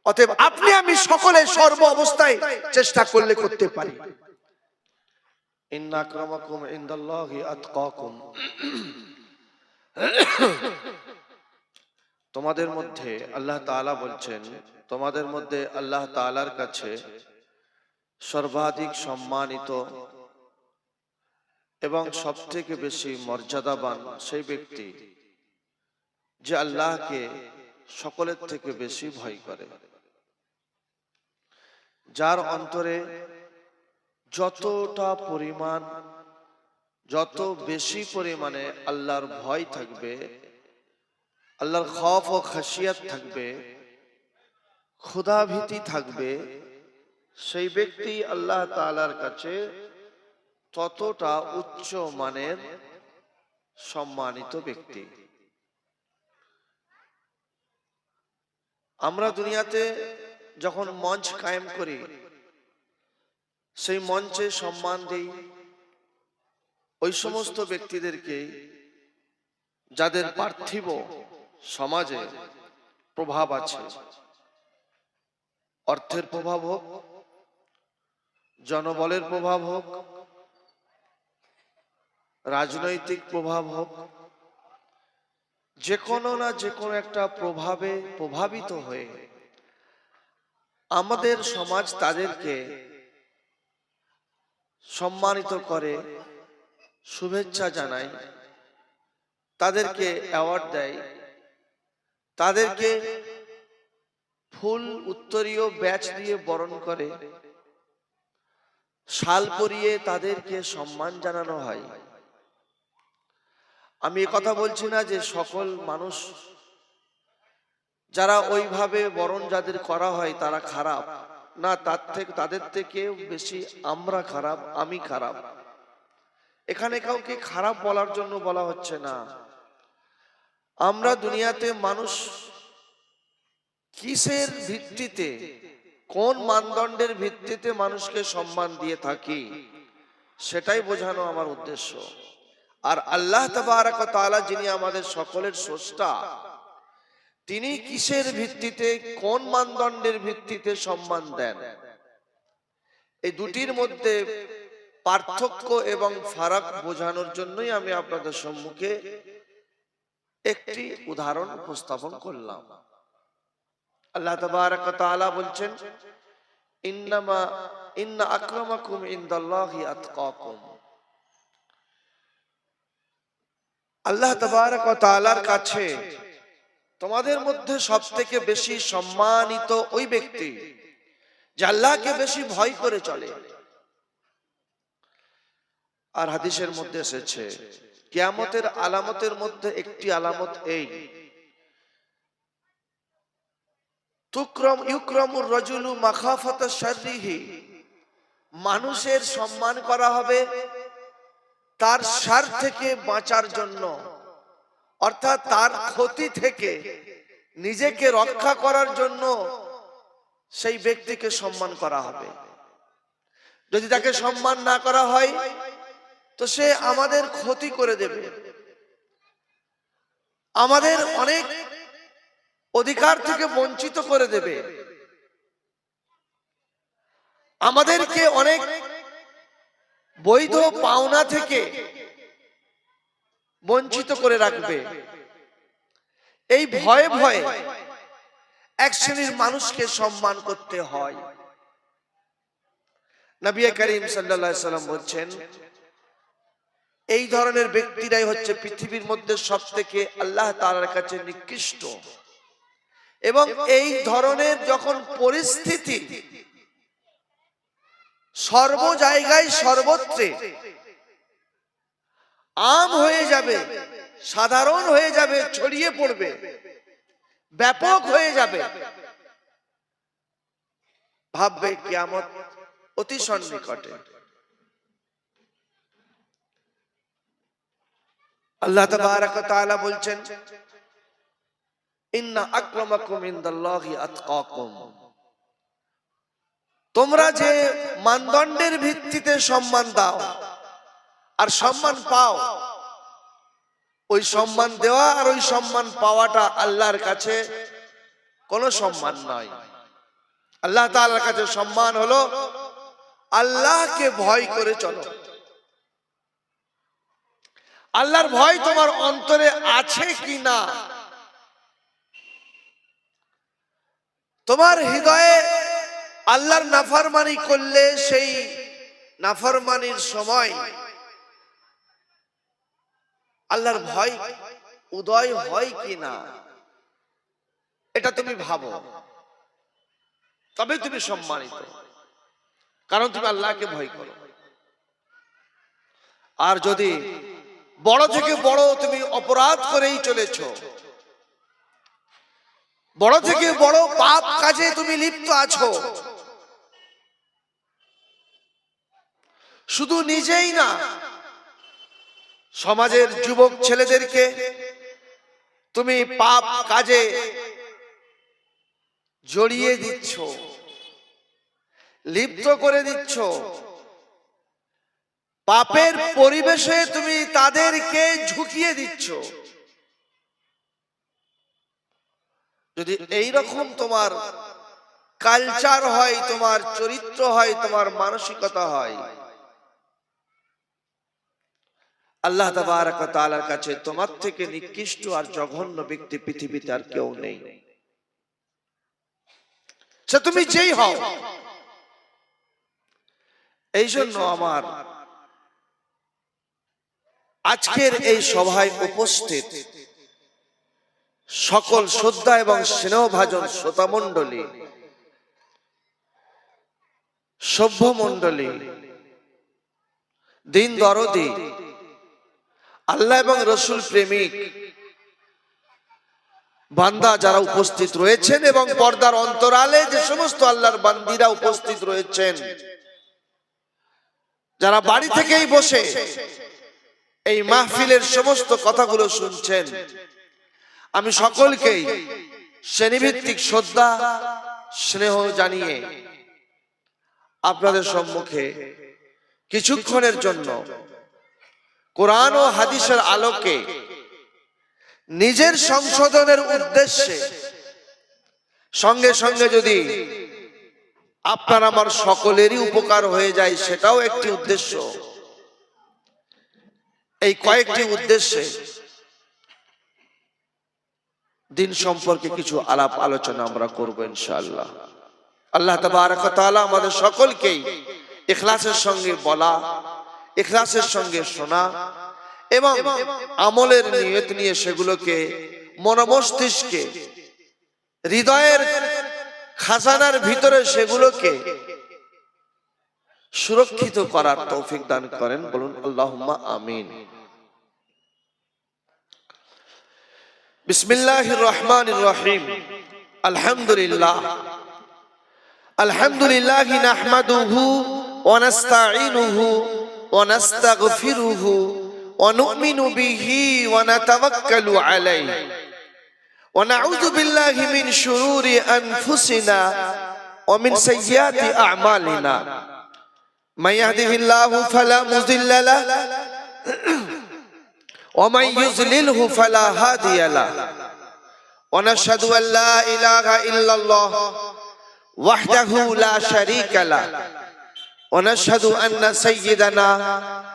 Speaker 1: অতএব আপনি আমি সকলে সর্ব অবস্থায় চেষ্টা করলে করতে পারি। ইন্না আক্রামাকুম ইনদাল্লাহি আতকাকুম, তোমাদের মধ্যে আল্লাহ তাআলা বলছেন, তোমাদের মধ্যে আল্লাহ তাআলার কাছে সর্বাধিক সম্মানিত এবং সবথেকে বেশি মর্যাদাবান সেই ব্যক্তি যে আল্লাহকে সকলের থেকে বেশি ভয় করে, যার অন্তরে যতটা পরিমাণ, যত বেশি পরিমাণে আল্লাহর ভয় থাকবে, আল্লাহর খৌফ ও খাশিয়াত থাকবে, খোদা ভীতি থাকবে, সেই ব্যক্তি আল্লাহ তাআলার কাছে ততটা উচ্চ মানের সম্মানিত ব্যক্তি। আমরা দুনিয়াতে যখন মঞ্চ কায়েম করি, সেই মঞ্চে সম্মান দেই ওই সমস্ত ব্যক্তিদেরকে যাদের পার্থিব সমাজে প্রভাব আছে, অর্থের প্রভাব হোক, জনবলের প্রভাব হোক, রাজনৈতিক প্রভাব হোক, যে কোনো না যে কোনো একটা প্রভাবে প্রভাবিত হয়ে আমাদের সমাজ তাদেরকে সম্মানিত করে, শুভেচ্ছা জানায়, তাদেরকে অ্যাওয়ার্ড দেয়, তাদেরকে ফুল উত্তরীয় ব্যাচ দিয়ে বরণ করে, শাল পরিয়ে তাদেরকে সম্মান জানানো হয়। আমি কথা বলছি না যে সকল মানুষ যারা ওইভাবে বরণ যাদের করা হয় তারা খারাপ না, তাদের থেকে বেশি আমরা খারাপ, আমি খারাপ। এখানে কাউকে খারাপ বলার জন্য বলা হচ্ছে না। আমরা দুনিয়াতে মানুষ কিসের ভিত্তিতে, কোন মানদণ্ডের ভিত্তিতে মানুষকে সম্মান দিয়ে থাকি, সেটাই বোঝানো আমার উদ্দেশ্য। আর আল্লাহ তাবারক ওয়া তাআলা যিনি আমাদের সকলের স্রষ্টা, তিনি কিসের ভিত্তিতে, কোন মানদণ্ডের ভিত্তিতে সম্মান দেন, এই দুটির মধ্যে পার্থক্য এবং ফারাক বোঝানোর জন্যই আমি আপনাদের সম্মুখে একটি উদাহরণ উপস্থাপন করলাম। আল্লাহ তাবারক ওয়া তাআলা বলছেন, ইন্না আকরামাকুম ইনদাল্লাহি আতকাকুম। আল্লাহ তাবারক ওয়া তাআলার কাছে তোমাদের মধ্যে সবথেকে বেশি সম্মানিত ওই ব্যক্তি যে আল্লাহকে বেশি ভয় করে চলে। আর হাদিসের মধ্যে এসেছে, কিয়ামতের আলামতের মধ্যে একটি আলামত এই, ইউকরামুর রাজুলু মাখাফাতা শাররিহি, মানুষের সম্মান করা হবে তার শার থেকে বাঁচার জন্য, অর্থাৎ তার ক্ষতি থেকে নিজেকে রক্ষা করার জন্য সেই ব্যক্তিকে সম্মান করা হবে। যদি তাকে সম্মান না করা হয় তো সে আমাদের ক্ষতি করে দেবে, আমাদের অনেক অধিকার থেকে বঞ্চিত করে দেবে, আমাদেরকে অনেক বৈধ পাওনা থেকে বঞ্চিত করে রাখবে। এই ভয়ে ভয়ে এক শ্রেণীর মানুষকে সম্মান করতে হয়। নবী করিম সাল্লাল্লাহু আলাইহি সাল্লাম বলছেন, এই ধরনের ব্যক্তিরাই হচ্ছে পৃথিবীর মধ্যে সবথেকে আল্লাহ তাআলার কাছে নিকৃষ্ট। এবং এই ধরনের যখন পরিস্থিতি সর্ব জায়গায় সর্বত্রে আম হয়ে যাবে, সাধারণ হয়ে যাবে, ছড়িয়ে পড়বে, ব্যাপক হয়ে যাবে, ভাববে কিয়ামত অতি সন্নিকটে। আল্লাহ তাবারক ওয়া তাআলা বলছেন, ইন্না আকরামাকুম ইনদাল্লাহি আতকাকুম। তোমরা যে মানদণ্ডের ভিত্তিতে সম্মান দাও আর সম্মান পাও, ওই সম্মান দেওয়া আর ওই সম্মান পাওয়াটা আল্লাহর কাছে কোনো সম্মান নয়। আল্লাহ তাআলার কাছে সম্মান হলো আল্লাহকে ভয় করে চলো। আল্লাহর ভয় তোমার অন্তরে আছে কি না, তোমার হৃদয়ে আল্লাহর নাফরমানি করলে সেই নাফরমানির সময় আল্লাহর ভয় উদয় হয় কি না, এটা তুমি ভাবো, তবে তুমি সম্মানিত, কারণ তুমি আল্লাহকে ভয় করো। আর যদি বড় থেকে বড় তুমি অপরাধ করেই চলেছো, বড় থেকে বড় পাপ কাজে তুমি লিপ্ত আছো, শুধু নিজেই না, সমাজের যুবক ছেলেদেরকে তুমি পাপ কাজে জড়িয়ে দিচ্ছ, লিপ্ত করে দিচ্ছ, পাপের পরিবেশে তুমি তাদেরকে ঝুঁকিয়ে দিচ্ছ। যদি এই রকম তোমার কালচার হয়, তোমার চরিত্র হয়, তোমার মানসিকতা হয়, আল্লাহ তাবারক ওয়া তাআলার কাছে তোমার থেকে নিকৃষ্ট আর জঘন্য ব্যক্তি পৃথিবীতে আর কেউ নেই। সে তুমি যেই হও। এই জন্য আমার আজকের এই সভায় উপস্থিত সকল শ্রদ্ধা এবং স্নেহভাজন শ্রোতা মণ্ডলী, সভ্য মণ্ডলী, দিন দরদি, আল্লাহ এবং রসুল প্রেমিক বান্দা যারা উপস্থিত রয়েছেন এবং পর্দার অন্তরালে যে সমস্ত আল্লাহর বান্দিরা উপস্থিত রয়েছেন, যারা বাড়ি থেকেই বসে এই মাহফিলের সমস্ত কথাগুলো শুনছেন, আমি সকলকেই শ্রেণীভিত্তিক শ্রদ্ধা স্নেহ জানিয়ে আপনাদের সম্মুখে কিছুক্ষণের জন্য কোরআন ও হাদিসের আলোকে নিজের সংশোধনের উদ্দেশ্যে সঙ্গে সঙ্গে যদি আপনার আমার সকলেরই উপকার হয়ে যায়, সেটাও একটি উদ্দেশ্য। এই কয়েকটি উদ্দেশ্যে দিন সম্পর্কে কিছু আলাপ আলোচনা আমরা করব ইনশাআল্লাহ। আল্লাহ তাবারক ওয়া তাআলা আমাদের সকলকেই ইখলাসের সঙ্গে বলা, ইখলাসের সঙ্গে শোনা এবং আমলের নিয়ত নিয়ে সেগুলোকে মনোমস্তিষ্কে, হৃদয়ের খাজানার ভিতরে সেগুলোকে সুরক্ষিত করার তৌফিক দান করেন। বলুন আল্লাহুম্মা আমিন। বিসমিল্লাহির রহমানির রহিম। আলহামদুলিল্লাহ আলহামদুলিল্লাহি নাহমাদুহু ওয়া নাস্তাঈনুহু ওয়া নাস্তাগফিরুহু ওয়া নু'মিনু বিহি ওয়া নাতাওয়াক্কালু আলাইহি ওয়া নাউযু বিল্লাহি মিন শুরুরি আনফুসিনা ওয়া মিন সাইয়্যাতি আ'মালিনা। মান ইয়াহদিহিল্লাহু ফালা মুযিল্লা লাহু ওয়া মান ইউযলিলহু ফালা হাদিয়া লাহু ওয়া নাশহাদু আন লা ইলাহা ইল্লাল্লাহ ওয়াহদাহু লা শারীকা লাহু ওয়া নাশহাদু আন্না সাইয়্যিদানা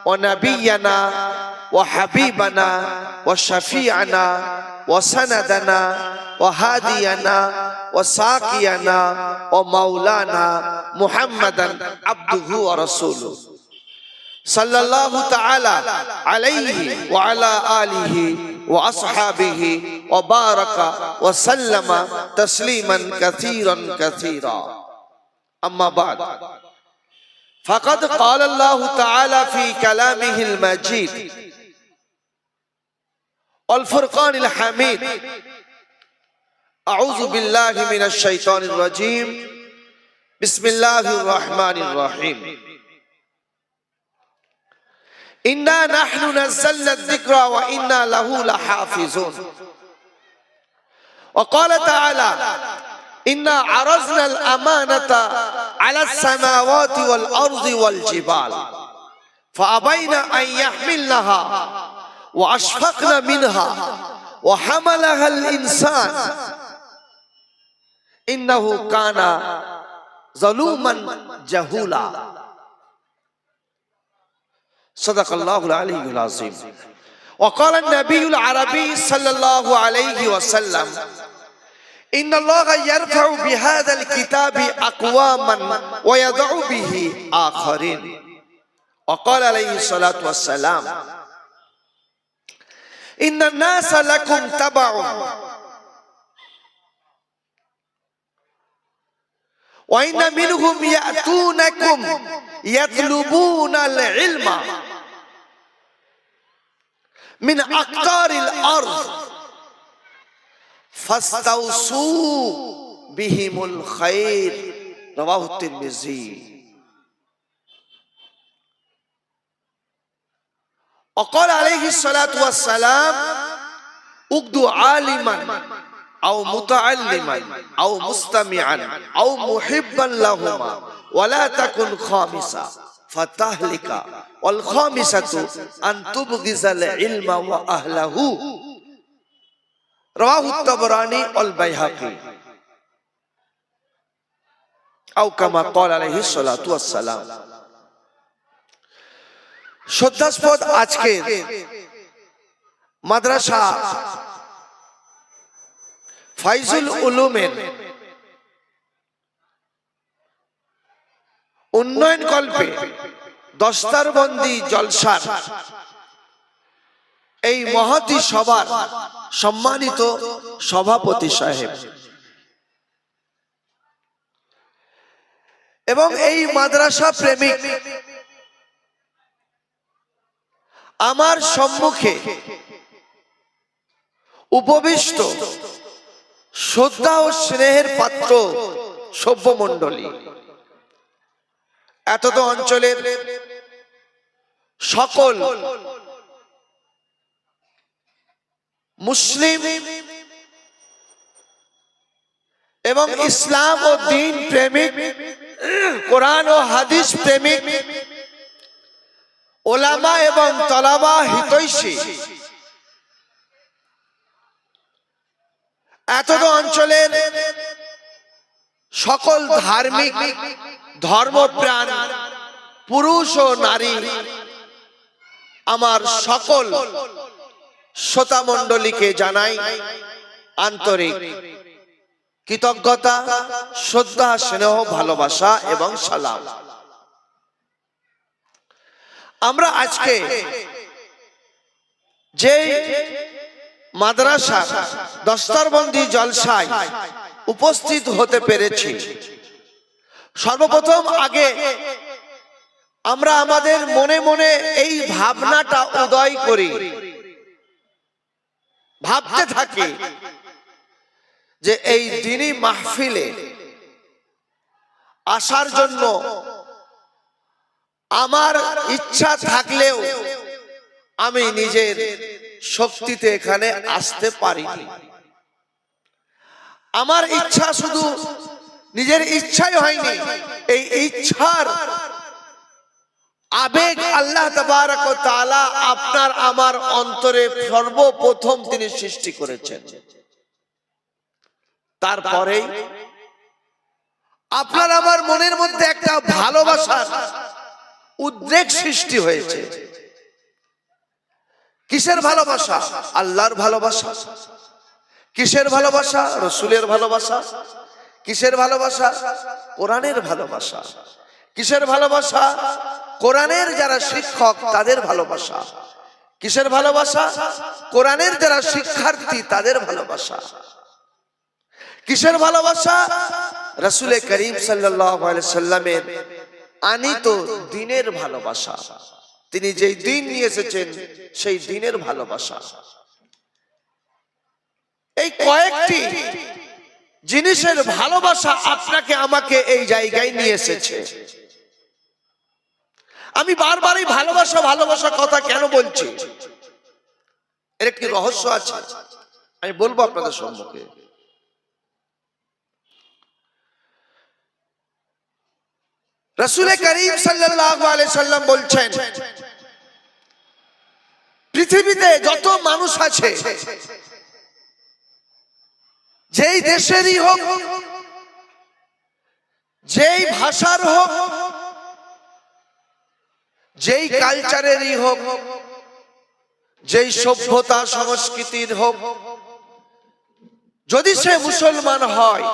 Speaker 1: ওয়া নাবিয়্যানা ওয়া হাবিবানা ওয়া শাফি'ানা ওয়া সানাদানা ওয়া হাদিয়ানা ওয়া সাকিয়ানা ওয়া মাওলানা মুহাম্মাদান আবদুহু ওয়া রাসূলুহু সাল্লাল্লাহু তাআলা আলাইহি ওয়া আলা আলিহি ওয়া আসহাবিহি ওয়া বারাকা ওয়া সাল্লামা তাসলিমান কাসীরান কাসীরা। আম্মা বা'দ, ফাকাদ ক্বালা আল্লাহু তাআলা ফি কালামিহিল মাজিদ ওয়াল ফুরকানিল হামিদ। আউযু বিল্লাহি মিনাশ শাইতানির রাজীম। বিসমিল্লাহির রহমানির রহিম। ইন্না নাহনু নাযালনা আয-যিকরা ওয়া ইন্না লাহু লাহাফিজুন। ওয়া ক্বালা তাআলা ইন্না আরাযনা আল-আমানাতা আলাস সামাওয়াতি ওয়াল আরদি ওয়াল জিবাল ফাআবাইনা আন ইয়াহমিলনাহা ওয়া আশফাকনা মিনহা ওয়া হামালাহাল ইনসান ইন্নাহু কানা যালুমান জাহুলা। صدق الله العلي العظيم. وقال النبي العربي صلى الله عليه وسلم إن الله يرفع بهذا الكتاب أقواما ويضع به آخرين. وقال عليه الصلاة والسلام إن الناس لكم تبع وإن منهم يأتونكم يطلبون العلم من أقطار الأرض فاستوصوا بهم الخير. رواه الترمذي. وقال عليه الصلاة والسلام اغدو عالما أو متعلما أو مستمعا أو محبا لهما ولا تكن خامسا فتهلك والخامسة أن تبغض العلم وأهله. رواه الطبراني والبيهقي أو كما قال عليه الصلاة والسلام. শ্রদ্ধাস্পদ আজকের মাদ্রাসা ফাইজুল উলুমের উন্নয়ন কল্পে দস্তারবন্দি জলসার এই মহতী সভার সম্মানিত সভাপতি সাহেব এবং এই মাদ্রাসা প্রেমিক আমার সম্মুখে উপবিষ্ট শ্রদ্ধা ও স্নেহের পাত্র সভ্য মণ্ডলী, এতদ অঞ্চলের সকল মুসলিম এবং ইসলাম ও দ্বীন প্রেমিক, কোরআন ও হাদিস প্রেমিক ওলামা এবং তলাবা হিতৈষী এতদ অঞ্চলের সকল ধার্মিক ধর্মপ্রাণ পুরুষ ও নারী, আমার সকল শ্রোতা মণ্ডলীকে জানাই আন্তরিক কৃতজ্ঞতা, শ্রদ্ধা, স্নেহ, ভালোবাসা এবং সালাম। আমরা আজকে যে মাদ্রাসা দস্তরবন্দি জলসায় উপস্থিত হতে পেরেছি, সর্বপ্রথম আগে আমরা আমাদের মনে মনে এই ভাবনাটা উদয় করি, ভাবতে থাকি যে এই দ্বীনি মাহফিলে আসার জন্য আমার ইচ্ছা থাকলেও আমি নিজের শক্তিতে এখানে আসতে পারিনি। আমার ইচ্ছা শুধু নিজের ইচ্ছাই হয়নি, এই ইচ্ছার আবেগ আল্লাহ তাবারক ওয়া তাআলা আপনার আমার অন্তরে সর্বপ্রথম তিনি সৃষ্টি করেছেন। তারপরে আপনার আমার মনের মধ্যে একটা ভালোবাসার উদ্রেক সৃষ্টি হয়েছে। কিসের ভালোবাসা? আল্লাহর ভালোবাসা। কিসের ভালোবাসা? রাসূলের ভালোবাসা। কিসের ভালোবাসা? কোরআনের ভালোবাসা। কিসের ভালোবাসা? কোরআনের যারা শিক্ষক তাদের ভালোবাসা। কিসের ভালোবাসা? কোরআনের যারা শিক্ষার্থী তাদের ভালোবাসা। কিসের ভালোবাসা? রাসূল করিম সাল্লাল্লাহু আলাইহি সাল্লামের আনিত দ্বীনের ভালোবাসা। তিনি যেই দ্বীন নিয়ে এসেছেন সেই দ্বীনের ভালোবাসা। এই কয়েকটি জিনিসের ভালোবাসা আপনাকে আমাকে এই জায়গায় নিয়ে এসেছে। আমি বারবারই ভালোবাসা ভালোবাসা কথা কেন বলছি, এর একটি রহস্য আছে, আমি বলবো আপনাদের সম্মুখে। রাসূল করিম সাল্লাল্লাহু আলাইহি সাল্লাম বলছেন, পৃথিবীতে যত মানুষ আছে, যেই দেশেরই হোক, যেই ভাষার হোক, যেই কালচারেরই হোক, যেই সভ্যতা সংস্কৃতির হোক, যদি সে মুসলমান হয়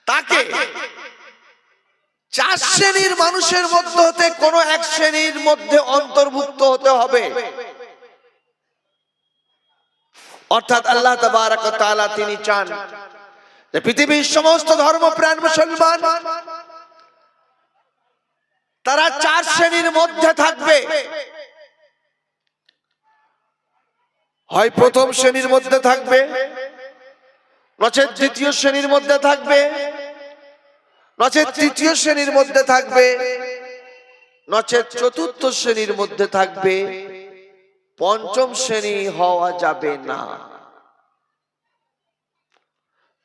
Speaker 1: তাকে চার শ্রেণীর মানুষের মধ্যে হতে কোনো এক শ্রেণীর মধ্যে অন্তর্ভুক্ত হতে হবে। অর্থাৎ আল্লাহ তাবারক ওয়া তাআলা তিনি চান যে পৃথিবীর সমস্ত ধর্মপ্রাণ মুসলমান তারা চার শ্রেণীর মধ্যে থাকবে। হয় প্রথম শ্রেণীর মধ্যে থাকবে, নচেৎ দ্বিতীয় শ্রেণীর মধ্যে থাকবে, নচেৎ তৃতীয় শ্রেণীর মধ্যে থাকবে, নচেৎ চতুর্থ শ্রেণীর মধ্যে থাকবে, পঞ্চম শ্রেণী হওয়া যাবে না।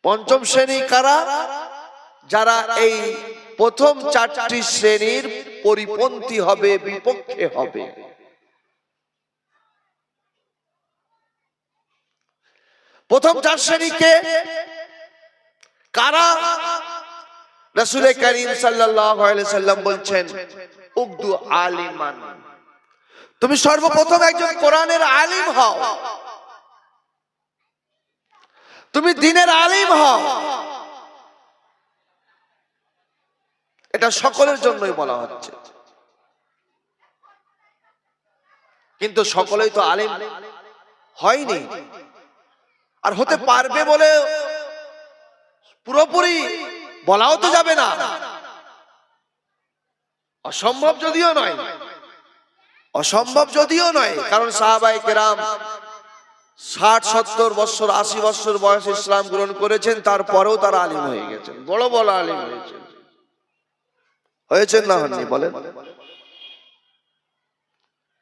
Speaker 1: পঞ্চম শ্রেণী কারা? যারা এই প্রথম চারটি শ্রেণীর পরিপন্থী হবে, বিপক্ষে হবে। প্রথম চার শ্রেণীকে কারা? রাসূল করিম সাল্লাল্লাহু আলাইহি সাল্লাম বলছেন, উগদু আলিমান, তুমি সর্বপ্রথম একজন কোরআনের আলিম হও, তুমি দ্বীনের আলিম হও। এটা সকলের জন্যই বলা হচ্ছে, কিন্তু সকলেই তো আলিম হয়নি, আর হতে পারবে বলে পুরোপুরি বলাও তো যাবে না, অসম্ভব যদিও নয়, অসম্ভব যদিও নয়। কারণ সাহাবায়ে কেরাম 60-70 বছর 80 বছর বয়সে ইসলাম গ্রহণ করেছেন, তারপরেও তারা আলিম হয়ে গেছেন, বড় বড় আলিম হয়েছেন। হয়েছেন না হননি বলেন?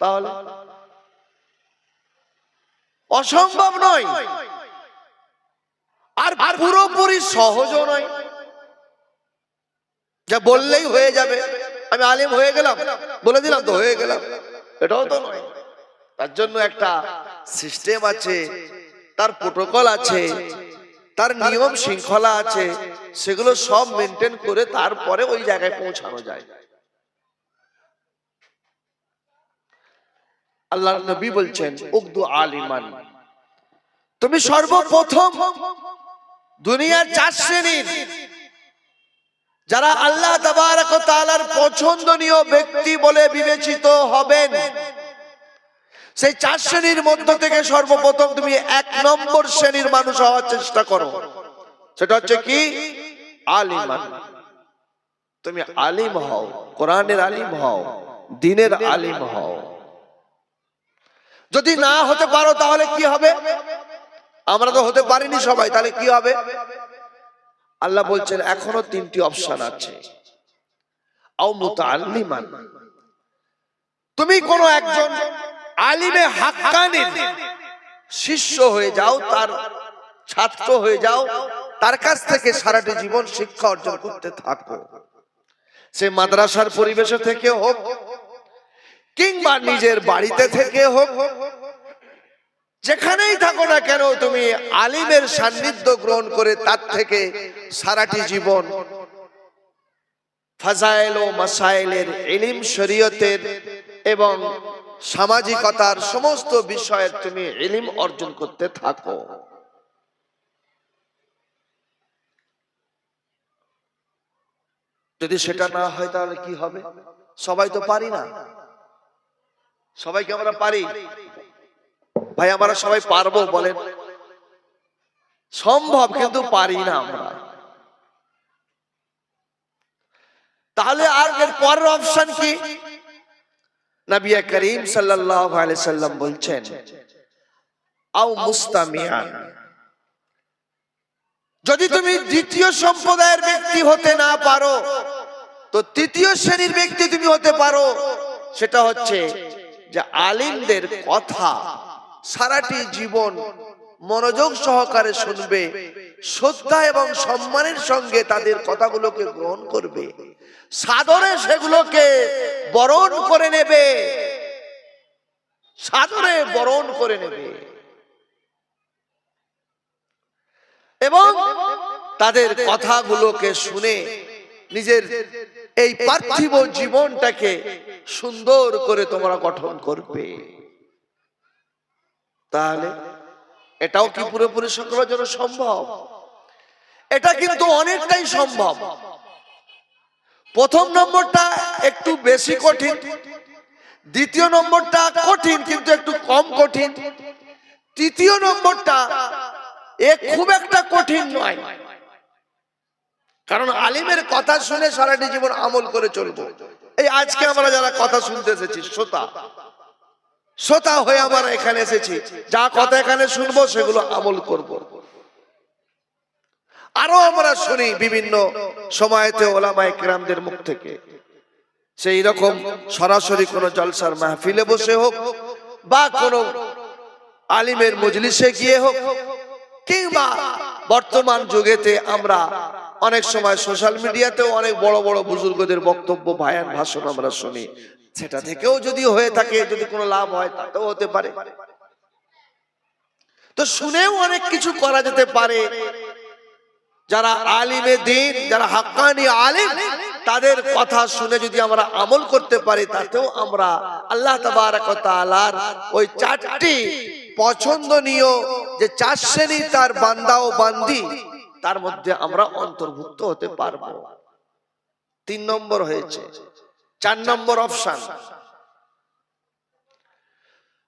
Speaker 1: তাহলে অসম্ভব নয়, আর পুরোপুরি সহজও নয়, যা বললেই হয়ে যাবে আমি আলেম হয়ে গেলাম, বলে দিলাম তো হয়ে গেলাম, এটাও তো নয়। তার জন্য একটা সিস্টেম আছে, তার প্রোটোকল আছে, তার নিয়ম শৃঙ্খলা আছে, সেগুলো সব মেনটেন করে তারপরে ওই জায়গায় পৌঁছানো যায়। আল্লাহর নবী বলছেন উগদু আলিমান, তুমি সর্বপ্রথম দুনিয়ার 4 শ্রেণীর যারা আল্লাহ তাবারক ওয়া তাআলার পছন্দনীয় ব্যক্তি বলে বিবেচিত হবেন, সেই 4 শ্রেণীর মধ্য থেকে সর্বপ্রথম তুমি 1 নম্বর শ্রেণীর মানুষ হওয়ার চেষ্টা করো। সেটা হচ্ছে কি? আলিমান। তুমি আলিম হও, কোরআনের আলিম হও, দ্বীনের আলিম হও। যদি না হতে পারো তাহলে কি হবে? আমরা তো হতে পারিনি সবাই, তাহলে কি হবে? আল্লাহ বলছেন এখনো 3টি অপশন আছে। আও মুতাআল্লিমান, তুমি কোন একজন আলিমে হাক্কানির শিষ্য হয়ে যাও, তার ছাত্র হয়ে যাও, তার কাছ থেকে সারাটি জীবন শিক্ষা অর্জন করতে থাকো। সে মাদ্রাসার পরিবেশে থেকে হোক কিংবা নিজের বাড়িতে থেকে হোক, যেখানেই থাকো না কেন তুমি আলিমের সান্নিধ্য গ্রহণ করে তার থেকে সারাটি জীবন ফাজাইল ও মাসাইলের ইলম, শরীয়তের এবং সামাজিকতার সমস্ত বিষয়ের তুমি ইলম অর্জন করতে থাকো। যদি সেটা না হয় তাহলে কি হবে? সবাই তো পারি না। সবাইকে আমরা পারি? ভাই আমরা সবাই পারবো বলেন? সম্ভব, কিন্তু পারি না আমরা। তাহলে আর এর পরের অপশন কি? নবী করিম সাল্লাল্লাহু আলাইহি সাল্লাম বলছেন আও মুস্তামিআন, যদি তুমি দ্বিতীয় সম্প্রদায়ের ব্যক্তি হতে না পারো তো তৃতীয় শ্রেণীর ব্যক্তি তুমি হতে পারো। সেটা হচ্ছে যে আলিমদের কথা সারাটি জীবন মনোযোগ সহকারে শুনবে, শ্রদ্ধা এবং সম্মানের সঙ্গে তাদের কথাগুলোকে গ্রহণ করবে, সাদরে সেগুলোকে বরণ করে নেবে, সাদরে বরণ করে নেবে এবং তাদের কথাগুলোকে শুনে নিজের এই পার্থিব জীবনটাকে সুন্দর করে তোমরা গঠন করবে। তাহলে এটাও কি পুরোপুরি সকলের জন্য সম্ভব? এটা কিন্তু অনেকটাই সম্ভব। প্রথম নম্বরটা একটু বেশি কঠিন, দ্বিতীয় নম্বরটা কঠিন কিন্তু একটু কম কঠিন, তৃতীয় নম্বরটা খুব একটা কঠিন নয়। কারণ আলিমের কথা শুনে সারাটি জীবন আমল করে চলবো। এই আজকে আমরা যারা কথা শুনতে এসেছি শ্রোতা হয়ে আমরা এখানে এসেছি, যা কথা এখানে শুনবো সেগুলো আমল করব। আরো আমরা শুনি বিভিন্ন সময়তে ওলামায়ে কেরামদের মুখ থেকে, সেই রকম সরাসরি কোন জলসার মাহফিলে বসে হোক বা কোন আলিমের মজলিসে গিয়ে হোক, কিংবা বর্তমান যুগেতে আমরা অনেক সময় সোশ্যাল মিডিয়াতেও অনেক বড় বড় বুজুর্গদের বক্তব্য, বায়ান, ভাষণ আমরা শুনি। সেটা থেকেও যদি হয়ে থাকে, যদি কোনো লাভ হয় তাতেও হতে পারে। তো শুনেও অনেক কিছু করা যেতে পারে। যারা আলিমে দ্বীন, যারা হাক্কানি আলিম, তাদের কথা শুনে যদি আমরা আমল করতে পারি তাতেও আমরা আল্লাহ তাবারক ওয়া তাআলার ওই 4টি পছন্দনীয় যে 4 শ্রেণী তার বান্দা ও বান্দি, তার মধ্যে আমরা অন্তর্ভুক্ত হতে পারবো। 3 নম্বর হয়েছে। 4 নম্বর অপশন,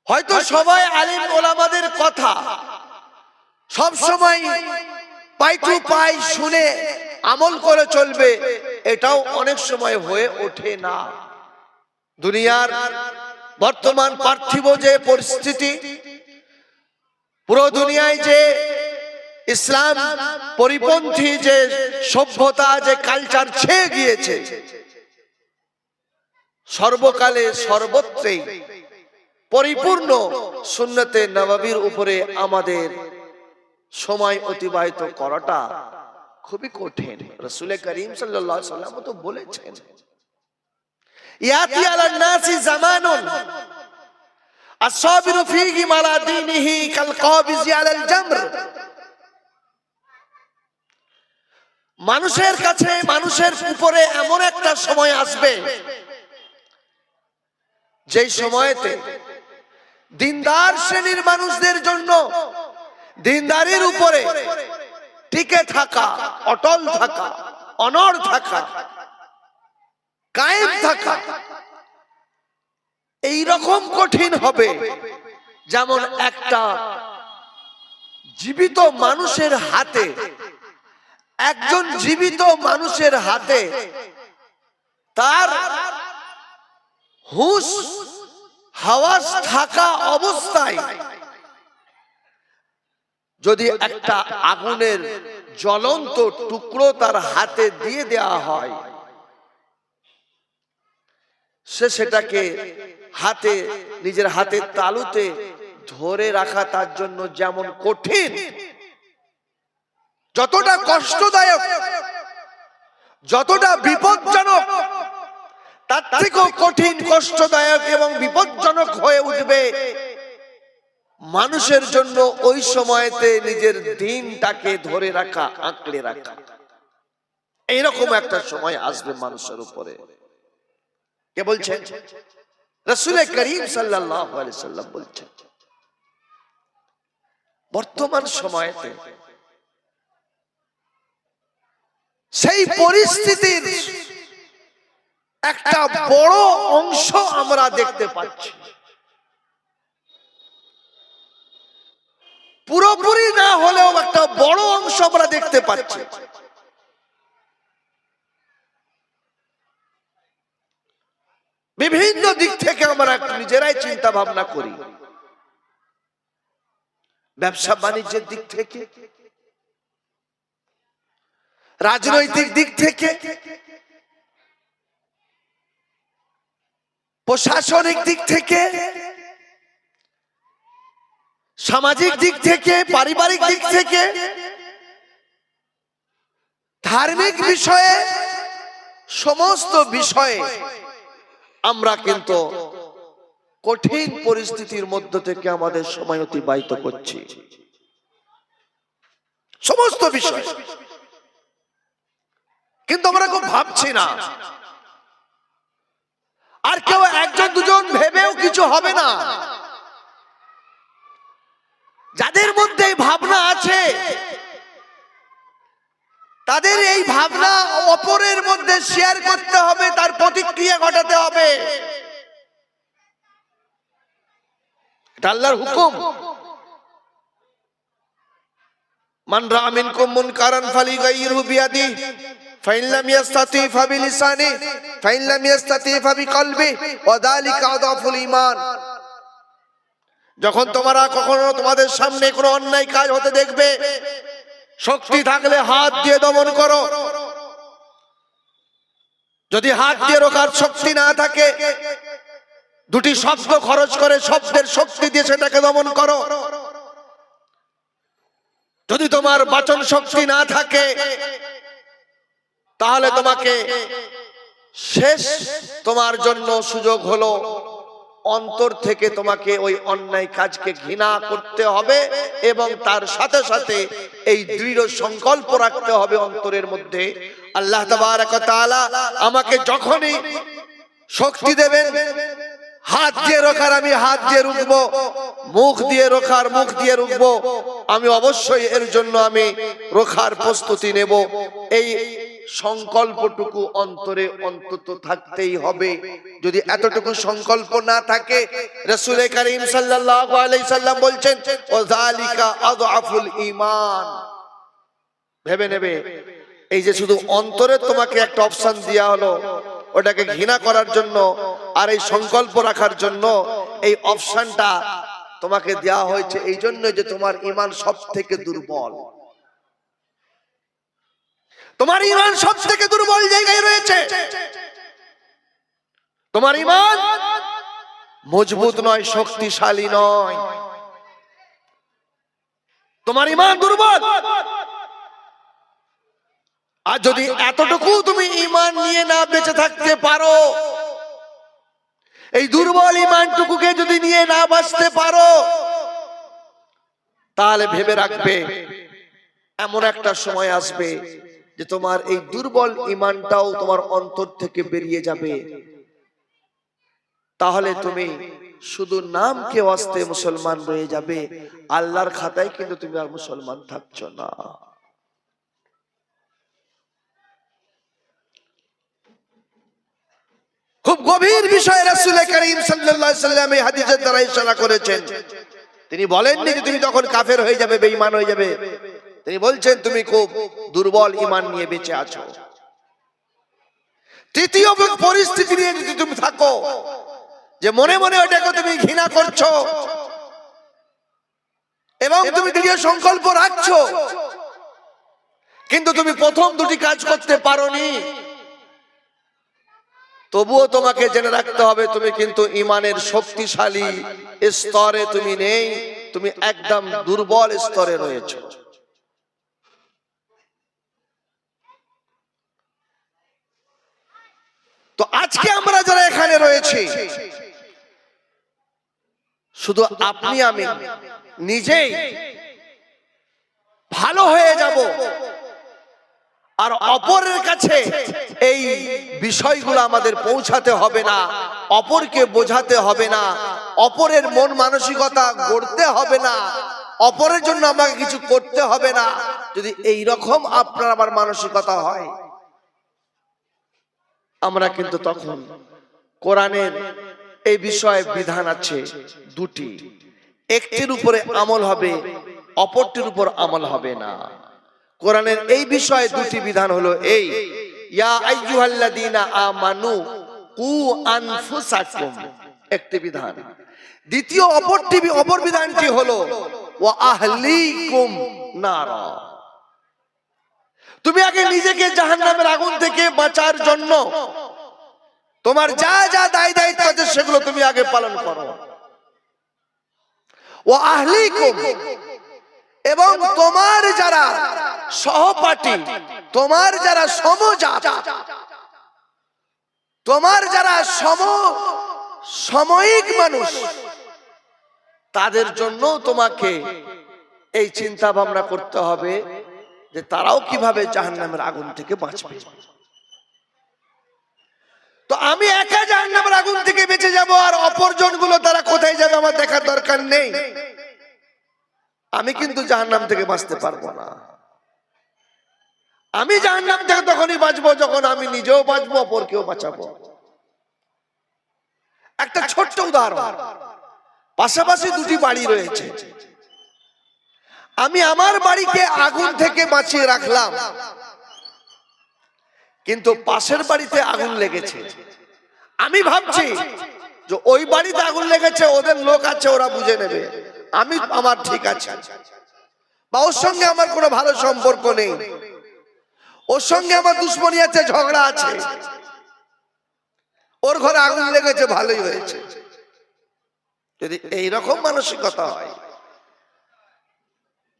Speaker 1: হয়তো সবাই আলিম ওলামাদের কথা সব সময় পাই টু পাই শুনে আমল করে চলবে, এটাও অনেক সময় হয়ে ওঠে না। দুনিয়ার বর্তমান পার্থিব যে পরিস্থিতি, পুরো দুনিয়ায় যে ইসলাম পরিপন্থী যে সভ্যতা, যে কালচার ছেয়ে গিয়েছে, সর্বকালে সর্বত্রই পরিপূর্ণ সুন্নতে নববীর উপরে আমাদের সময় অতিবাহিত করাটা খুবই কঠিন। রাসূল করিম সাল্লাল্লাহু আলাইহি ওয়াসাল্লাম তো বলেছেন ইয়াতি আলান নাসি জামানুন আস-সাবিরু ফীহি মালা দীনিহি কাল কাবিজি আলাল জামর। মানুষের কাছে, মানুষের উপরে এমন একটা সময় আসবে যেই সময়তে দিনদার শ্রেণীর মানুষদের জন্য দিনদারির উপরে টিকে থাকা, অটল থাকা, অনড় থাকা, কায়েম থাকা এই রকম কঠিন হবে যেমন একটা জীবিত মানুষের হাতে, একজন জীবিত মানুষের হাতে তার হুঁশ হাওয়াস থাকা অবস্থায় যদি একটা আগুনের জ্বলন্ত টুকরো তার হাতে দিয়ে দেওয়া হয়, সে সেটাকে হাতে, নিজের হাতের তালুতে ধরে রাখা তার জন্য যেমন কঠিন, যতটা কষ্টদায়ক, যতটা বিপজ্জনক, তার থেকেও কঠিন, কষ্টদায়ক এবং বিপজ্জনক হয়ে উঠবে মানুষের জন্য ওই সময়তে নিজের দিনটাকে ধরে রাখা, আঁকড়ে রাখা। এইরকম একটা সময় আসবে মানুষের উপরে। কে বলছেন? রাসূল করিম সাল্লাল্লাহু আলাইহি সাল্লাম বলছেন। বর্তমান সময়তে সেই পরিস্থিতির একটা বড় অংশ আমরা দেখতে পাচ্ছি। পুরোপুরি না হলেও একটা বড় অংশ আমরা দেখতে পাচ্ছি। বিভিন্ন দিক থেকে আমরা নিজেরাই চিন্তা ভাবনা করি, ব্যবসা বাণিজ্যের দিক থেকে, রাজনৈতিক দিক থেকে, প্রশাসনিক দিক থেকে, সামাজিক দিক থেকে, পারিবারিক দিক থেকে, ধার্মিক বিষয়ে, সমস্ত বিষয়ে আমরা কিন্তু কঠিন পরিস্থিতির মধ্য থেকে আমাদের সময় অতিবাহিত করছি। সমস্ত বিষয় কিন্তু আমরা খুব ভাবছি না, আর কেউ একজন দুজন ভেবেও কিছু হবে না। যাদের মধ্যে ভাবনা আছে তাদের এই ভাবনা অপরের মধ্যে শেয়ার করতে হবে, তার প্রতিক্রিয়া ঘটাতে হবে। এটা আল্লাহর হুকুম। মান রা মিনকুম মুনকারান ফালিগাইয়িরহু বিয়াদিহি ফাইন লাম ইস্তাতি ফাবিলিসানিহি ফাইন লাম ইস্তাতি ফাবিকলবিহি ওয়া যালিকা আযাফুল ঈমান। যখন তোমরা কখনো তোমাদের সামনে কোনো অন্যায় কাজ হতে দেখবে, শক্তি থাকলে হাত দিয়ে দমন করো। যদি হাত দিয়ে রোকার শক্তি না থাকে, দুটি শব্দ খরচ করে শব্দের শক্তি দিয়ে সেটাকে দমন করো। যদি তোমার বাচন শক্তি না থাকে, তাহলে তোমাকে শেষ তোমার জন্য সুযোগ হলো অন্তর থেকে তোমাকে ওই অন্যায় কাজকে ঘৃণা করতে হবে এবং তার সাথে সাথে এই দৃঢ় সংকল্প রাখতে হবে অন্তরের মধ্যে, আল্লাহ তাবারক ওয়া তাআলা আমাকে যখনই শক্তি দেবেন, হাত দিয়ে রোখার আমি হাত দিয়ে রুখবো, মুখ দিয়ে রোখার মুখ দিয়ে রুখবো, আমি অবশ্যই এর জন্য আমি রোখার প্রস্তুতি নেব। এই সংকল্পটুকু অন্তরে অন্তত থাকতেই হবে। যদি এতটুকু সংকল্প না থাকে, রাসূল করিম সাল্লাল্লাহু আলাইহি সাল্লাম বলছেন ওয়াযালিকা আযআফুল ঈমান। ভেবে নেবে, এই যে শুধু অন্তরে তোমাকে একটা অপশন দেয়া হলো ওটাকে ঘৃণা করার জন্য আর এই সংকল্প রাখার জন্য, এই অপশনটা তোমাকে দেয়া হয়েছে এই জন্য যে তোমার ঈমান সবথেকে দুর্বল। তোমার ঈমান সবথেকে দুর্বল জায়গায় রয়েছে। তোমার ঈমান মজবুত নয়, শক্তিশালী নয়, তোমার ঈমান দুর্বল। আর যদি এতটুকু তুমি ঈমান নিয়ে না বেঁচে থাকতে পারো, এই দুর্বল ইমানটুকুকে যদি নিয়ে না বাঁচতে পারো, তাহলে ভেবে রাখবে এমন একটা সময় আসবে যে তোমার এই দুর্বল ইমানটাও তোমার অন্তর থেকে বেরিয়ে যাবে। তাহলে তুমি শুধু নামকে ওয়াস্তে মুসলমান রয়ে যাবে, আল্লাহর খাতায় কিন্তু তুমি আর মুসলমান থাকছো না। খুব গভীর বিষয় রাসূল করিম সাল্লাল্লাহু আলাইহি সাল্লাম এই হাদিসের দ্বারা ইশারা করেছেন। তিনি বলেননি যে তুমি তখন কাফের হয়ে যাবে, বেঈমান হয়ে যাবে। তিনি বলছেন তুমি খুব দুর্বল ঈমান নিয়ে বেঁচে আছো। তৃতীয় পরিস্থিতি নিয়ে যদি তুমি থাকো যে মনে মনে ওটাকে তুমি ঘৃণা করছো এবং তুমি দৃঢ় সংকল্প রাখছো, কিন্তু তুমি প্রথম দুটি কাজ করতে পারোনি, তবুও তোমাকে জেনে রাখতে হবে তুমি কিন্তু ঈমানের শক্তিশালী স্তরে তুমি নেই, তুমি একদম দুর্বল স্তরে রয়েছো। তো আজকে আমরা যারা এখানে রয়েছি, শুধু আপনি আমি নিজেই ভালো হয়ে যাব, আর অপরের কাছে এই বিষয়গুলো আমাদের পৌঁছাতে হবে না, অপরকে বোঝাতে হবে না, অপরের মন মানসিকতা গড়তে হবে না, অপরের জন্য আমাকে কিছু করতে হবে না। যদি এই রকম আপনার আমার মানসিকতা হয়, আমরা কিন্তু তখন কোরআনের এই বিষয়ে বিধান আছে দুটি, একটির উপরে আমল হবে, অপরটির উপর আমল হবে না। কোরআনের এই বিষয়ে দুটি বিধান হলো এই, ইয়া আইয়ুহাল্লাযীনা আমানু কু আনফুসাকুম, একটি বিধান। দ্বিতীয় অপর বিধানটি হলো ওয়া আহলিকুম নারা। তুমি আগে নিজেকে জাহান্নামের আগুন থেকে বাঁচার জন্য তোমার যা যা দায়িত্ব আছে সেগুলো তুমি আগে পালন করো। ওয়া আহলিকুম, এবং তোমার যারা সহপাঠী, তোমার যারা সমজাত, তোমার যারা সাময়িক মানুষ, তাদের জন্য তোমাকে এই চিন্তা ভাবনা করতে হবে যে তারাও কিভাবে জাহান্নামের আগুন থেকে বাঁচবে। তো আমি একা জাহান্নামের আগুন থেকে বেঁচে যাব, আর অপরজন গুলো তারা কোথায় যাবে আমার দেখার দরকার নেই। আমি কিন্তু জাহান্নাম থেকে বাঁচতে পারবো না। আমি জাহান্নাম থেকে তখনই বাঁচবো যখন আমি নিজেও বাঁচবো, অপরকেও বাঁচাবো। একটা ছোট্ট উদাহরণ, পাশাপাশি দুটি বাড়ি রয়েছে, আমি আমার বাড়িকে আগুন থেকে বাঁচিয়ে রাখলাম, কিন্তু পাশের বাড়িতে আগুন লেগেছে। আমি ভাবছি যে ওই বাড়িতে আগুন লেগেছে, ওদের লোক আছে, ওরা বুঝে নেবে, আমি আমার ঠিক আছে, বা ওর সঙ্গে আমার কোনো ভালো সম্পর্ক নেই, ওর সঙ্গে আমার দুশ্মনী আছে, ঝগড়া আছে, ওর ঘরে আগুন লেগেছে, ভালোই হয়েছে। যদি এইরকম মানসিকতা হয়,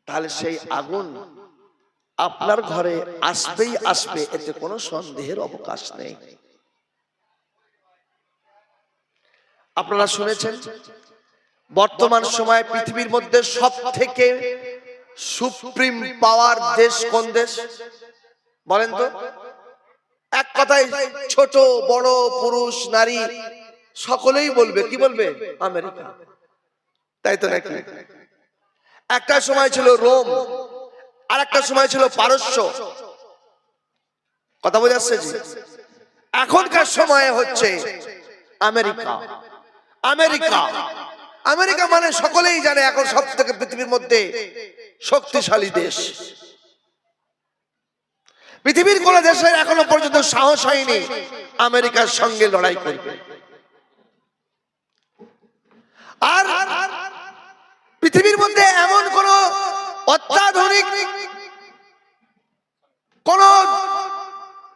Speaker 1: তাহলে সেই আগুন আপনার ঘরে আসবেই আসবে, এতে কোনো সন্দেহের অবকাশ নেই। আপনারা শুনেছেন বর্তমান সময়ে পৃথিবীর মধ্যে সব থেকে সুপ্রিম পাওয়ার দেশ কোন দেশ বলেন তো? এক কথায় ছোট বড় পুরুষ নারী সকলেই বলবে, কি বলবে? আমেরিকা, তাই তো নাকি? একটা সময় ছিল রোম, আর একটা সময় ছিল পারস্য। কথা বোঝা যাচ্ছে? এখনকার সময়ে হচ্ছে আমেরিকা। আমেরিকা আমেরিকা মানে সকলেই জানে এখন সব থেকে পৃথিবীর মধ্যে শক্তিশালী দেশ। পৃথিবীর কোন দেশের এখনো পর্যন্ত সাহস হয়নি আমেরিকার সঙ্গে লড়াই করবে। আর পৃথিবীর মধ্যে এমন কোন অত্যাধুনিক কোন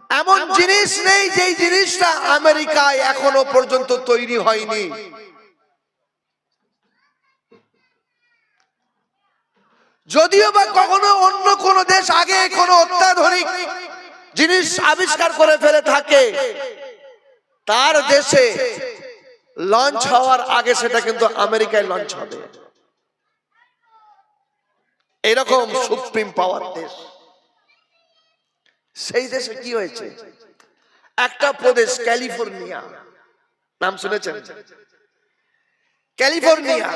Speaker 1: এমন জিনিস নেই যেই জিনিসটা আমেরিকায় এখনো পর্যন্ত তৈরি হয়নি। যদিও বা কখনো অন্য কোন দেশ আগে কোন অত্যাধুনিক জিনিস আবিষ্কার করে ফেলে থাকে, তার দেশে লঞ্চ হওয়ার আগে সেটা কিন্তু আমেরিকায় লঞ্চ হবে। এরকম সুপ্রিম পাওয়ার দেশ। সেই দেশে কি হয়েছে, একটা প্রদেশ ক্যালিফোর্নিয়া, নাম শুনেছেন? ক্যালিফোর্নিয়া,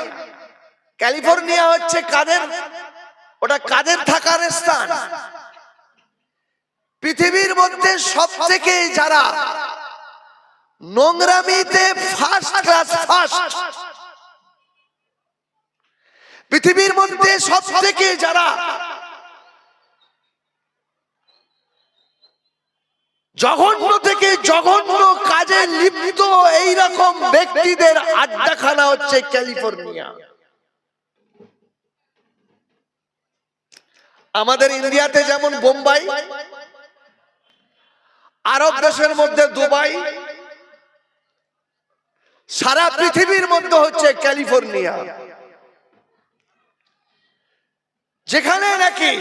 Speaker 1: ক্যালিফোর্নিয়া হচ্ছে কাদের, ওটা কাদের থাকার স্থান? পৃথিবীর মধ্যে সব থেকে যারা নোংরামিতে ফার্স্ট ক্লাস, ফার্স্ট, পৃথিবীর মধ্যে সব থেকে যারা জঘন্য থেকে জঘন্য কাজে লিপ্ত এইরকম ব্যক্তিদের আড্ডাখানা হচ্ছে ক্যালিফোর্নিয়া। আমাদের ইন্ডিয়াতে যেমন বোম্বাই, আরব দেশের মধ্যে দুবাই, সারা পৃথিবীর মধ্যে হচ্ছে ক্যালিফোর্নিয়া, যেখানে নাকি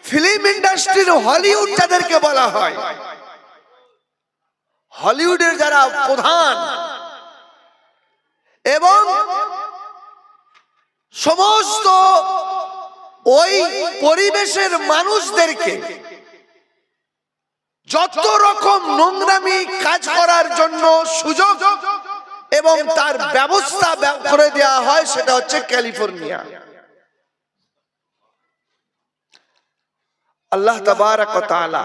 Speaker 1: ফিল্ম ইন্ডাস্ট্রির হলিউড যাদেরকে বলা হয়, হলিউডের যারা প্রধান এবং সমস্ত ওই পরিবেশের মানুষদেরকে যত রকম নোংরামি কাজ করার জন্য সুযোগ এবং তার ব্যবস্থা করে দেওয়া হয়, সেটা হচ্ছে ক্যালিফোর্নিয়া। আল্লাহ তাবারাক ওয়া তাআলা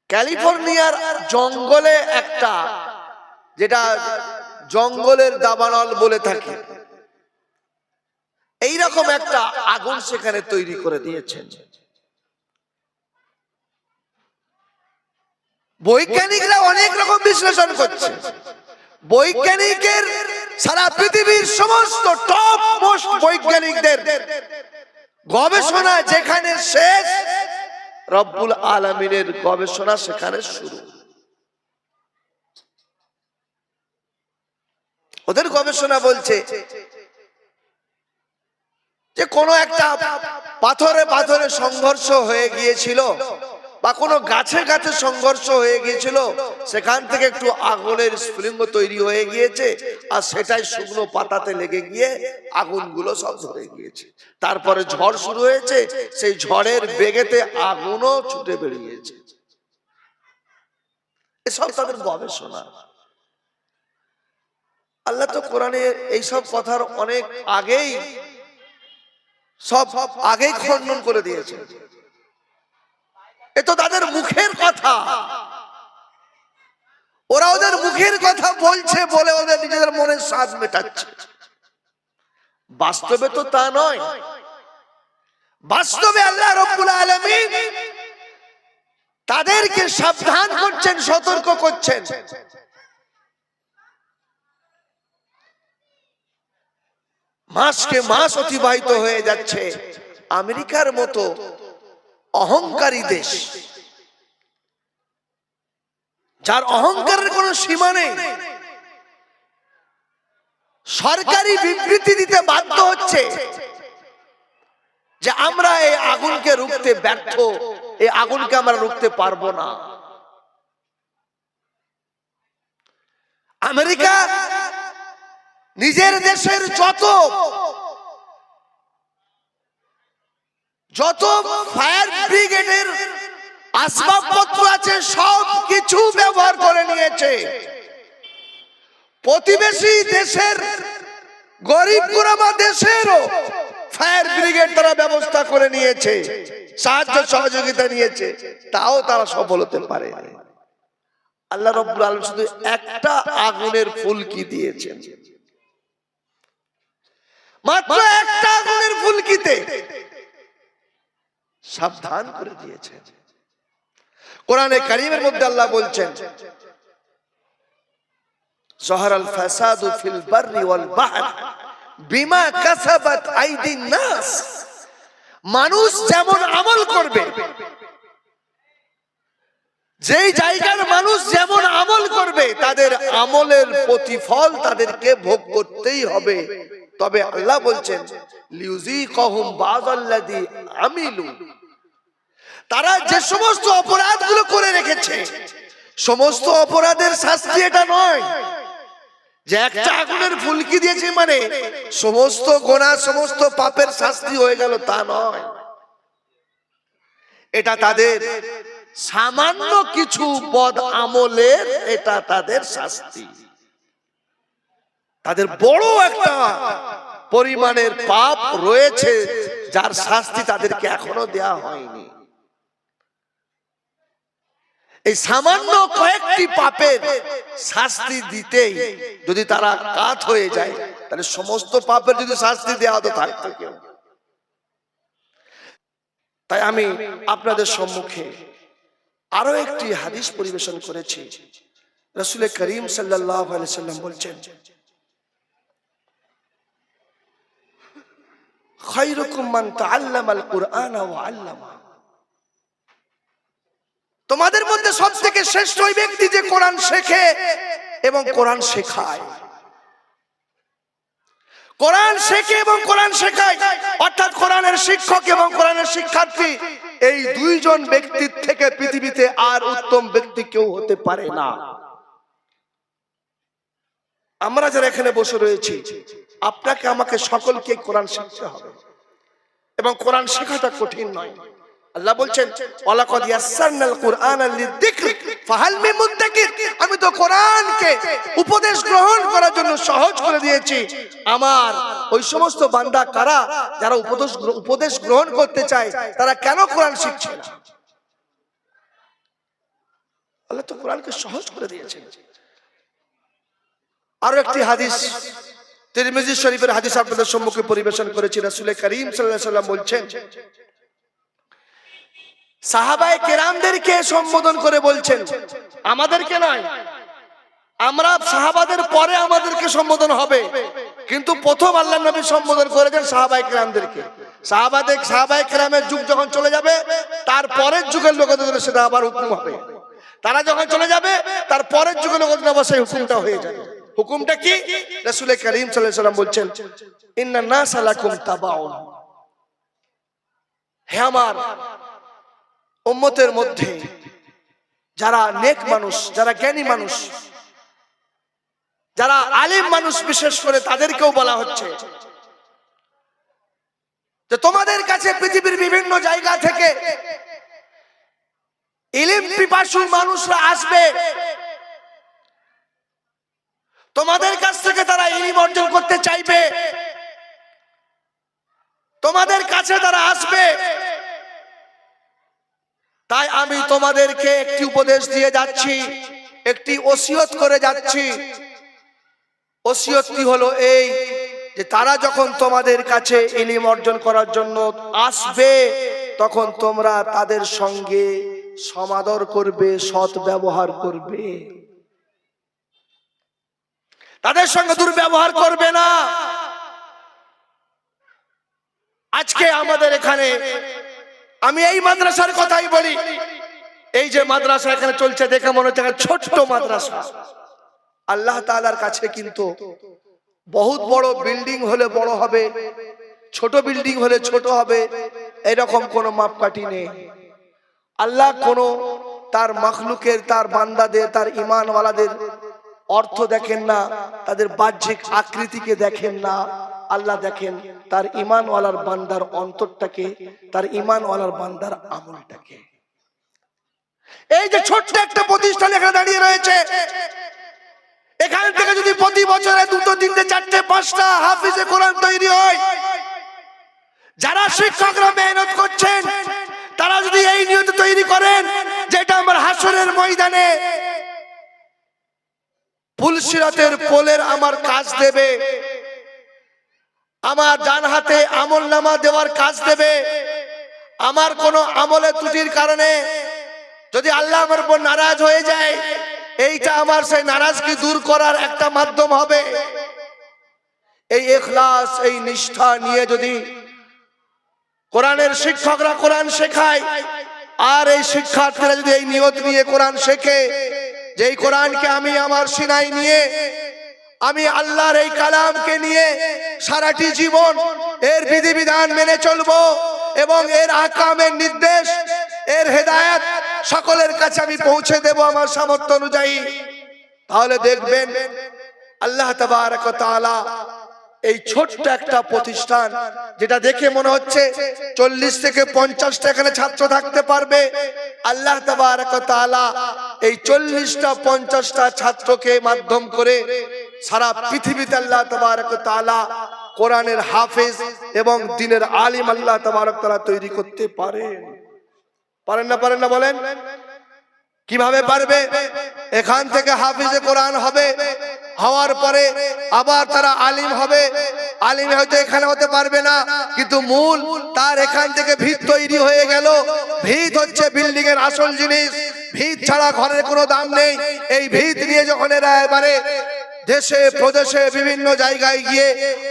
Speaker 1: ক্যালিফোর্নিয়ার জঙ্গলে একটা, যেটা জঙ্গলের দাবানল বলে থাকে, এইরকম একটা আগুন সেখানে তৈরি করে দিয়েছেন। বৈজ্ঞানিকরা অনেক রকম বিশ্লেষণ করছে। বৈজ্ঞানিকের সারা পৃথিবীর সমস্ত টপ মোস্ট বৈজ্ঞানিকদের গবেষণা যেখানে শেষ, রব্বুল আলামিনের গবেষণা সেখানে শুরু। ওদের গবেষণা বলছে যে কোনো একটা পাথরে পাথরে সংঘর্ষ হয়ে গিয়েছিল বা কোনো গাছে গাছে সংঘর্ষ হয়ে গিয়েছিল, সেখান থেকে একটু আগুনের স্ফুলিঙ্গ তৈরি হয়ে গিয়েছে, আর সেটাই শুকনো পাতাতে লেগে গিয়ে আগুনগুলো সব ধরে গিয়েছে। তারপরে ঝড় শুরু হয়েছে, সেই ঝড়ের বেগেতে আগুনও ছুটে বেরিয়েছে। এসব তাদের গবেষণা। আল্লাহ তো কোরআনে এইসব কথার অনেক আগেই খণ্ডন করে দিয়েছে। এ তো তাদের মুখের কথা, ওরা ওদের মুখের কথা বলছে বলে ওদের নিজেদের মনের স্বাদ মেটাচ্ছে। বাস্তবে তো তা নয়। বাস্তবে আল্লাহ রাব্বুল আলামিন তাদেরকে সাবধান করছেন, সতর্ক করছেন। মাসকে মাস অতিবাহিত হয়ে যাচ্ছে, আমেরিকার মতো অহংকারী দেশ, যার অহংকারের কোনো সীমা নেই, সরকারি বিবৃতি দিতে বাধ্য হচ্ছে যে আমরা এই আগুনকে রুখতে ব্যর্থ, এই আগুনকে আমরা রুখতে পারবো না। আমেরিকা নিজের দেশের যত ফায়ার ব্রিগেডের আসবাবপত্র আছে সব কিছু ব্যবহার করে নিয়েছে। প্রতিবেশী দেশের গরিব গুরবা দেশেরও ফায়ার ব্রিগেড তারা ব্যবস্থা করে নিয়েছে, সাহায্য সহযোগিতা নিয়েছে, তাও তারা সফল হতে পারে। আল্লাহ রাব্বুল আলামিন শুধু একটা আগুনের ফুলকি দিয়েছেন, মাত্র একটা আগুনের ফুলকিতে সাবধান করে দিয়েছেন। কোরআনে কারীমের মধ্যে আল্লাহ বলছেন, যাহারাল ফাসাদু ফিল বাররি ওয়াল বাহর বিমা কাসাবাত আইদিন নাস। মানুষ যেমন আমল করবে, যেই জায়গার মানুষ যেমন আমল করবে, তাদের আমলের প্রতিফল তাদেরকে ভোগ করতেই হবে। তবে আল্লাহ বলছেন লিউযিকাহুম বাযাল্লাযী আমিলু, তারা যে সমস্ত অপরাধগুলো করে রেখেছে, সমস্ত অপরাধের শাস্তি এটা নয়, যে একটা আগুনের ফুলকি দিয়েছে মানে সমস্ত গোনাহ সমস্ত পাপের শাস্তি হয়ে গেল তা নয়। এটা তাদের সামান্য কিছু বদ আমলের এটা তাদের শাস্তি। তাদের বড় একটা পরিমাণের পাপ রয়েছে যার শাস্তি তাদেরকে এখনো দেয়া হয়নি। এই সামান্য কয়েকটি পাপের শাস্তি দিতেই যদি তারা কাত হয়ে যায়, তাহলে সমস্ত পাপের যদি শাস্তি দেওয়া হতো থাকতো কেউ। তাই আমি আপনাদের সম্মুখে আরো একটি হাদিস পরিবেশন করেছি। রাসূল করিম সাল্লাল্লাহু আলাইহি ওয়াসাল্লাম বলছেন, খায়রুকুম মান তাআল্লামাল কুরআনা ওয়া আল্লামা। তোমাদের মধ্যে সবথেকে শ্রেষ্ঠ ওই ব্যক্তি যে কোরআন শেখে এবং কোরআন শেখায়। কোরআন শেখে এবং কোরআন শেখায়, অর্থাৎ কোরআনের শিক্ষক এবং কোরআনের শিক্ষার্থী, এই দুইজন ব্যক্তির থেকে পৃথিবীতে আর উত্তম ব্যক্তি কেউ হতে পারে না। আমরা যারা এখানে বসে রয়েছি, আপনাকে আমাকে সকলকে কোরআন শিখতে হবে এবং কোরআন শেখাটা কঠিন নয়। আল্লাহ বলছেন, ওয়ালাকাদ ইয়াসসারনাল কুরআনা লিযিকর ফাহাল মিন মুদ্দাকির। আমি তো কোরআনকে উপদেশ গ্রহণ করার জন্য সহজ করে দিয়েছি। আমার ওই সমস্ত বান্দা কারা যারা উপদেশ গ্রহণ করতে চায়, তারা কেন কোরআন শিখছে না? আল্লাহ তো কোরআনকে সহজ করে দিয়েছেন। আরো একটি হাদিস তিরমিজি শরীফের হাদিস আপনাদের সম্মুখে পরিবেশন করেছি। রাসূল করিম সাল্লাল্লাহু আলাইহি ওয়াসাল্লাম বলছেন, সাহাবায়ে কেরামদেরকে সম্বোধন করে বলছেন, আমাদেরকে নয়, আমরা সাহাবাদের পরে আমাদেরকে সম্বোধন হবে, কিন্তু প্রথম আল্লাহর নবী সম্বোধন করেছেন সাহাবায়ে কেরামদেরকে। সাহাবায়ে কেরামের যুগ যখন চলে যাবে, তার পরের যুগের লোকদের সেটা আবার হুকুম হবে। তারা যখন চলে যাবে, তার পরের যুগের লোকদের আবার সেই হুকুমটা হয়ে যাবে। হুকুমটা কি? রাসূল করিম সাল্লাল্লাহু আলাইহি ওয়াসাল্লাম বলছেন, ইন্নান নাসা লাকুম তাবাউন। হে আমার উম্মতের মধ্যে যারা নেক মানুষ, যারা জ্ঞানী মানুষ, যারা আলিম মানুষ, বিশেষ করে তাদেরকেও বলা হচ্ছে যে তোমাদের কাছে পৃথিবীর বিভিন্ন জায়গা থেকে ইলম পিপাসু মানুষরা আসবে। তোমাদের কাছ থেকে তারা ইলম অর্জন করতে চাইবে, তোমাদের কাছে তারা আসবে। তাই আমি তোমাদেরকে একটি উপদেশ দিয়ে যাচ্ছি, একটি ওসিয়ত করে যাচ্ছি। ওসিয়তটি হলো এই যে তারা যখন তোমাদের কাছে ইলম অর্জন করার জন্য আসবে, তখন তোমরা তাদের সঙ্গে সমাদর করবে, সৎ ব্যবহার করবে, তাদের সঙ্গে দুর্ব্যবহার করবে না। আজকে আমাদের এখানে, আমি এই মাদ্রাসার কথাই বলি, এই যে মাদ্রাসা এখানে চলছে দেখে মনে হচ্ছে ছোট্ট মাদ্রাসা। আল্লাহ তাআলার কাছে কিন্তু বহুত বড় বিল্ডিং হলে বড় হবে, ছোট বিল্ডিং হলে ছোট হবে, এরকম কোনো মাপকাঠি নেই। আল্লাহ কোনো তার মাখলুকের, তার বান্দাদের, তার ঈমানওয়ালাদের অর্থ দেখেন না, তাদের বাহ্যিক আকৃতিকে দেখেন না। আল্লাহ দেখেন তার ঈমানওয়ালার বান্দার অন্তরটাকে, তার ঈমানওয়ালার বান্দার আমলটাকে। এই যে ছোট্ট একটা প্রতিষ্ঠান এখানে দাঁড়িয়ে রয়েছে, এখান থেকে যদি প্রতি বছরে 2, 3, 4, 5টা হাফিজে কোরআন তৈরি হয়, যারা শিক্ষকরা মেহনত করছেন তারা যদি এই নিয়ত তৈরি করেন যেটা আমার হাসরের ময়দানে পুলসিরাতের পোলের আমার কাজ দেবে, আমার ডান হাতে আমলনামা দেওয়ার কাজ দেবে, আমার কোনো আমলে ত্রুটির কারণে যদি আল্লাহ আমার উপর নারাজ হয়ে যায়, এইটা আমার সেই নারাজগি দূর করার একটা মাধ্যম হবে। এই ইখলাস, এই নিষ্ঠা নিয়ে যদি কোরআনের শিক্ষকরা কোরআন শেখায়, আর এই শিক্ষার্থীরা যদি এই নিয়ত নিয়ে কোরআন শেখে যে এই কোরআনকে আমি আমার সিনায় নিয়ে, আমি আল্লাহর এই কালামকে নিয়ে সারাটি জীবন এর বিধিবিধান মেনে চলবো এবং এর আহকামের নির্দেশ, এর হেদায়েত সকলের কাছে আমি পৌঁছে দেব আমার সামর্থ্য অনুযায়ী, তাহলে দেখবেন আল্লাহ তাবারক ওয়া তাআলা এই ছোট্ট একটা প্রতিষ্ঠান, যেটা দেখে মনে হচ্ছে 40 থেকে 50টা এখানে ছাত্র থাকতে পারবে, আল্লাহ তাবারক ওয়া তাআলা এই 40টা 50টা ছাত্রকে মাধ্যম করে সারা পৃথিবীতে আল্লাহ তাবারক ওয়া তাআলা কোরআনের হাফেজ এবং দ্বীনের আলিম আল্লাহ তাবারক ওয়া তাআলা তৈরি করতে পারেন। পারেন না বলেন? কিভাবে পারবে? এখান থেকে হাফিজে কোরআন হবে, হওয়ার পরে আবার তারা আলিম হবে। আলিম হয়তো এখানে হতে পারবে না, কিন্তু মূল তার এখান থেকে ভিত তৈরি হয়ে গেল। ভিত হচ্ছে বিল্ডিং এর আসল জিনিস। ভিত ছাড়া ঘরের কোনো দাম নেই। এই ভিত নিয়ে যখন এরা এবারে দেশে প্রদেশে বিভিন্ন জায়গায় গিয়ে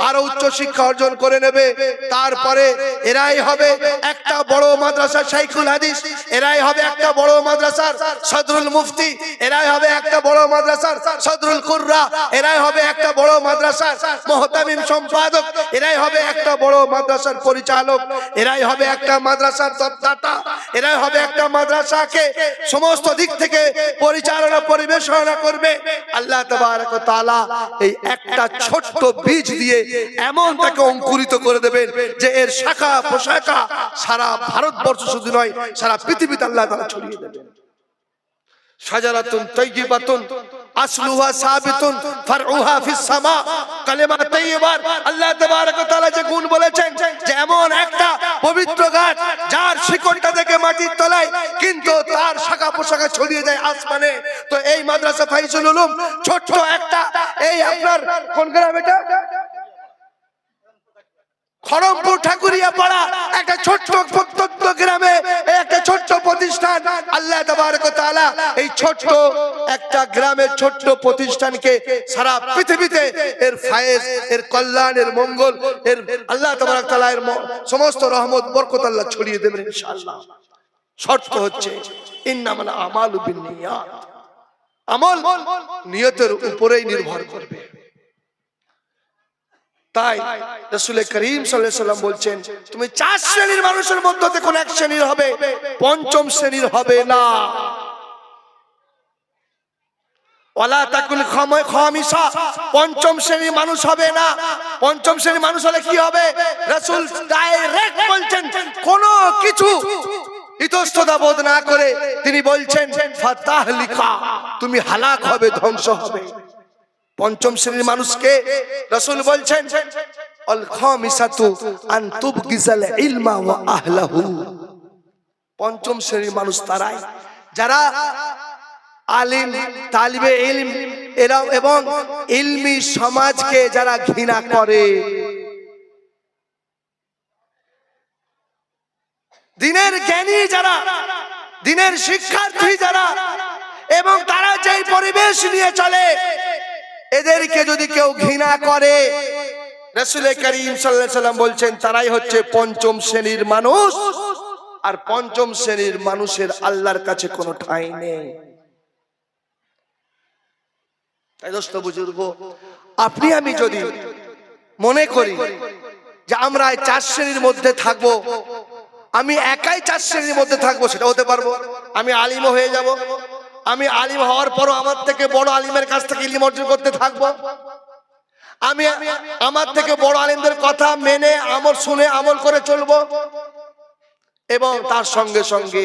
Speaker 1: আরো উচ্চ শিক্ষা অর্জন করে নেবে, তারপরে এরাই হবে একটা বড় মাদ্রাসা শাইখুল হাদিস, এরাই হবে একটা বড় মাদ্রাসার সদরুল মুফতি, এরাই হবে একটা বড় মাদ্রাসার সদরুল কুররা, এরাই হবে একটা বড় মাদ্রাসার মুহতামিম সম্পাদক, এরাই হবে একটা বড় মাদ্রাসার পরিচালক, এরাই হবে একটা মাদ্রাসার তত্ত্বাতা, এরাই হবে একটা মাদ্রাসাকে সমস্ত দিক থেকে পরিচালনা পরিবেশনা করবে। আল্লাহ তাবারক ওয়া তাআলা এই একটা ছোট্ট বীজ দিয়ে এমন তাকে অঙ্কুরিত করে দেবেন যে এর শাখা প্রশাখা সারা ভারতবর্ষ শুধু নয়, সারা পৃথিবীতে আল্লাহ তাআলা ছড়িয়ে দেবেন। শাজারাতুন তাইয়্যিবাতুন আসলুহা সাবিতুন ফারউহা ফিস সামা। কালেমা তাইয়্যিবার আল্লাহ তাবারক ওয়া তাআলা যে গুণ বলেছেন যে এমন একটা পবিত্র গাছ যার শিকড়টা থেকে মাটির তলায়, কিন্তু তার শাখা প্রশাখা ছড়িয়ে যায় আসমানে। তো এই মাদ্রাসা ফাইজুল উলুম ছোট্ট একটা, এই আপনার কোন গ্রাম এটা? খড়মপুর ঠাকুরিয়া পাড়া একটা ছোট্ট প্রত্যন্ত গ্রামে একটা ছোট্ট প্রতিষ্ঠান। আল্লাহ তাবারক ওয়া তাআলা এই ছোট্ট একটা গ্রামের ছোট্ট প্রতিষ্ঠানকে সারা পৃথিবীতে এর ফায়েজ, এর কল্যাণ, এর মঙ্গল, এর আল্লাহ তাবারক ওয়া তাআলা এর সমস্ত রহমত বরকত আল্লাহ ছড়িয়ে দেবেন ইনশাআল্লাহ। শর্ত হচ্ছে ইন্নামাল আমালু বিন্নিয়াত, আমল নিয়তের উপরেই নির্ভর করবে। তাই রাসূল করিম সাল্লাল্লাহু আলাইহি ওয়াসাল্লাম বলছেন তুমি 4 শ্রেণীর মানুষের মধ্যে কোন এক শ্রেণীর হবে, পঞ্চম শ্রেণীর হবে না। ওয়ালা তাকুন খামিসা, পঞ্চম শ্রেণীর মানুষ হবে না। পঞ্চম শ্রেণীর মানুষ হলে কি হবে? রাসূল ডাইরেক্ট বলছেন, কোন কিছু ইতস্ততা বোধ না করে তিনি বলছেন ফাতাহলিকা, তুমি হালাক হবে, ধ্বংস হবে। পঞ্চম শ্রেণীর মানুষকে রাসূল বলছেন আল খামিসাতু আন তুবগিজাল ইলমা ওয়া আহলাহু। পঞ্চম শ্রেণীর মানুষ তারাই যারা আলিম, তালিবে ইলম এরা এবং ইলমি সমাজকে যারা ঘৃণা করে, দ্বীনের জ্ঞানী যারা, দ্বীনের শিক্ষার্থী যারা, এবং তারা যেই পরিবেশ নিয়ে চলে, এদেরকে যদি কেউ ঘৃণা করে, রাসূল করিম সাল্লাল্লাহু আলাইহি ওয়াসাল্লাম বলছেন তারাই হচ্ছে পঞ্চম শ্রেণীর মানুষ। আর পঞ্চম শ্রেণীর মানুষের আল্লাহর কাছে কোনো ঠাঁই নেই। তাই দোস্ত বুজুর্গ, আপনি আমি যদি মনে করি যে আমরা এই 4 শ্রেণীর মধ্যে থাকবো, আমি একাই 4 শ্রেণীর মধ্যে থাকবো, সেটা হতে পারবো? আমি আলিমও হয়ে যাব, আমি আলিম হওয়ার পরও আমার থেকে বড় আলিমের কাছ থেকে ইলম অর্জন করতে থাকবো, আমি আমার থেকে বড় আলিমদের কথা মেনে আমল শুনে আমল করে চলবো, এবং তার সঙ্গে সঙ্গে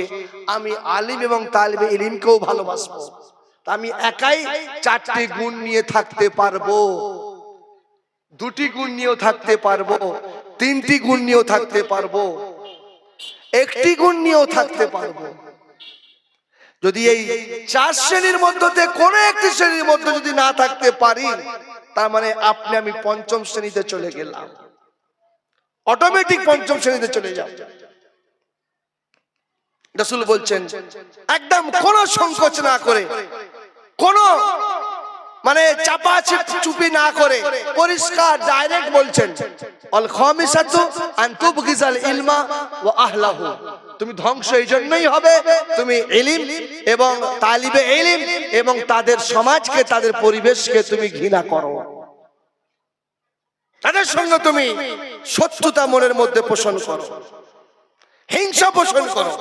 Speaker 1: আমি আলিম এবং তালিবে ইলমকেও ভালোবাসবো। আমি একাই 4টি গুণ নিয়ে থাকতে পারবো, 2টি গুণ নিয়েও থাকতে পারবো, 3টি গুণ নিয়েও থাকতে পারবো, 1টি গুণ নিয়েও থাকতে পারবো। যদি এই 4 শ্রেণীর মধ্যে কোনো একটি শ্রেণীর মধ্যে যদি না থাকতে পারি, তার মানে আপনি আমি পঞ্চম শ্রেণীতে চলে গেলাম, অটোমেটিক পঞ্চম শ্রেণীতে চলে যাব। রাসূল বলছেন একদম কোনো সংকোচ না করে, কোনো মানে চাপা চুপি না করে, পরিষ্কার ডাইরেক্ট বলছেন আল খামিসাতু আন তুবগিজাল ইলমা ওয়া আহলাহু। তুমি ধ্বংস এই জন্যই হবে, তুমি ইলম এবং তালিবে ইলম এবং তাদের সমাজকে, তাদের পরিবেশকে তুমি ঘৃণা করো, তাদের সঙ্গে তুমি শত্রুতা মনের মধ্যে পোষণ করো, হিংসা পোষণ করো।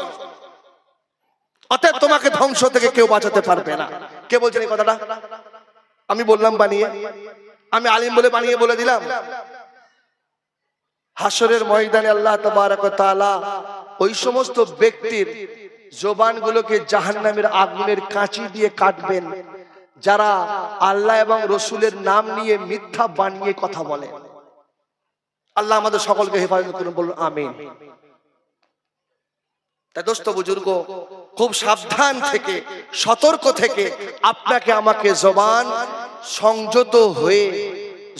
Speaker 1: অতএব তোমাকে ধ্বংস থেকে কেউ বাঁচাতে পারবে না। কে বলছেন এই কথাটা? আমি বললাম বানিয়ে, আমি আলিম বলে বানিয়ে বলে দিলাম? হাসরের ময়দানে আল্লাহ তাবারক ওয়া তাআলা ওই সমস্ত ব্যক্তির জবানগুলোকে জাহান্নামের আগুনের কাঁচি দিয়ে কাটবেন যারা আল্লাহ এবং রসুলের নাম নিয়ে মিথ্যা বানিয়ে কথা বলে। আল্লাহ আমাদের সকলকে হেফাজত করুন, বলুন আমিন। তাই দোস্ত বুজুর্গ, খুব সাবধান থেকে, সতর্ক থেকে আপনাকে আমাকে জবান সংযত হয়ে,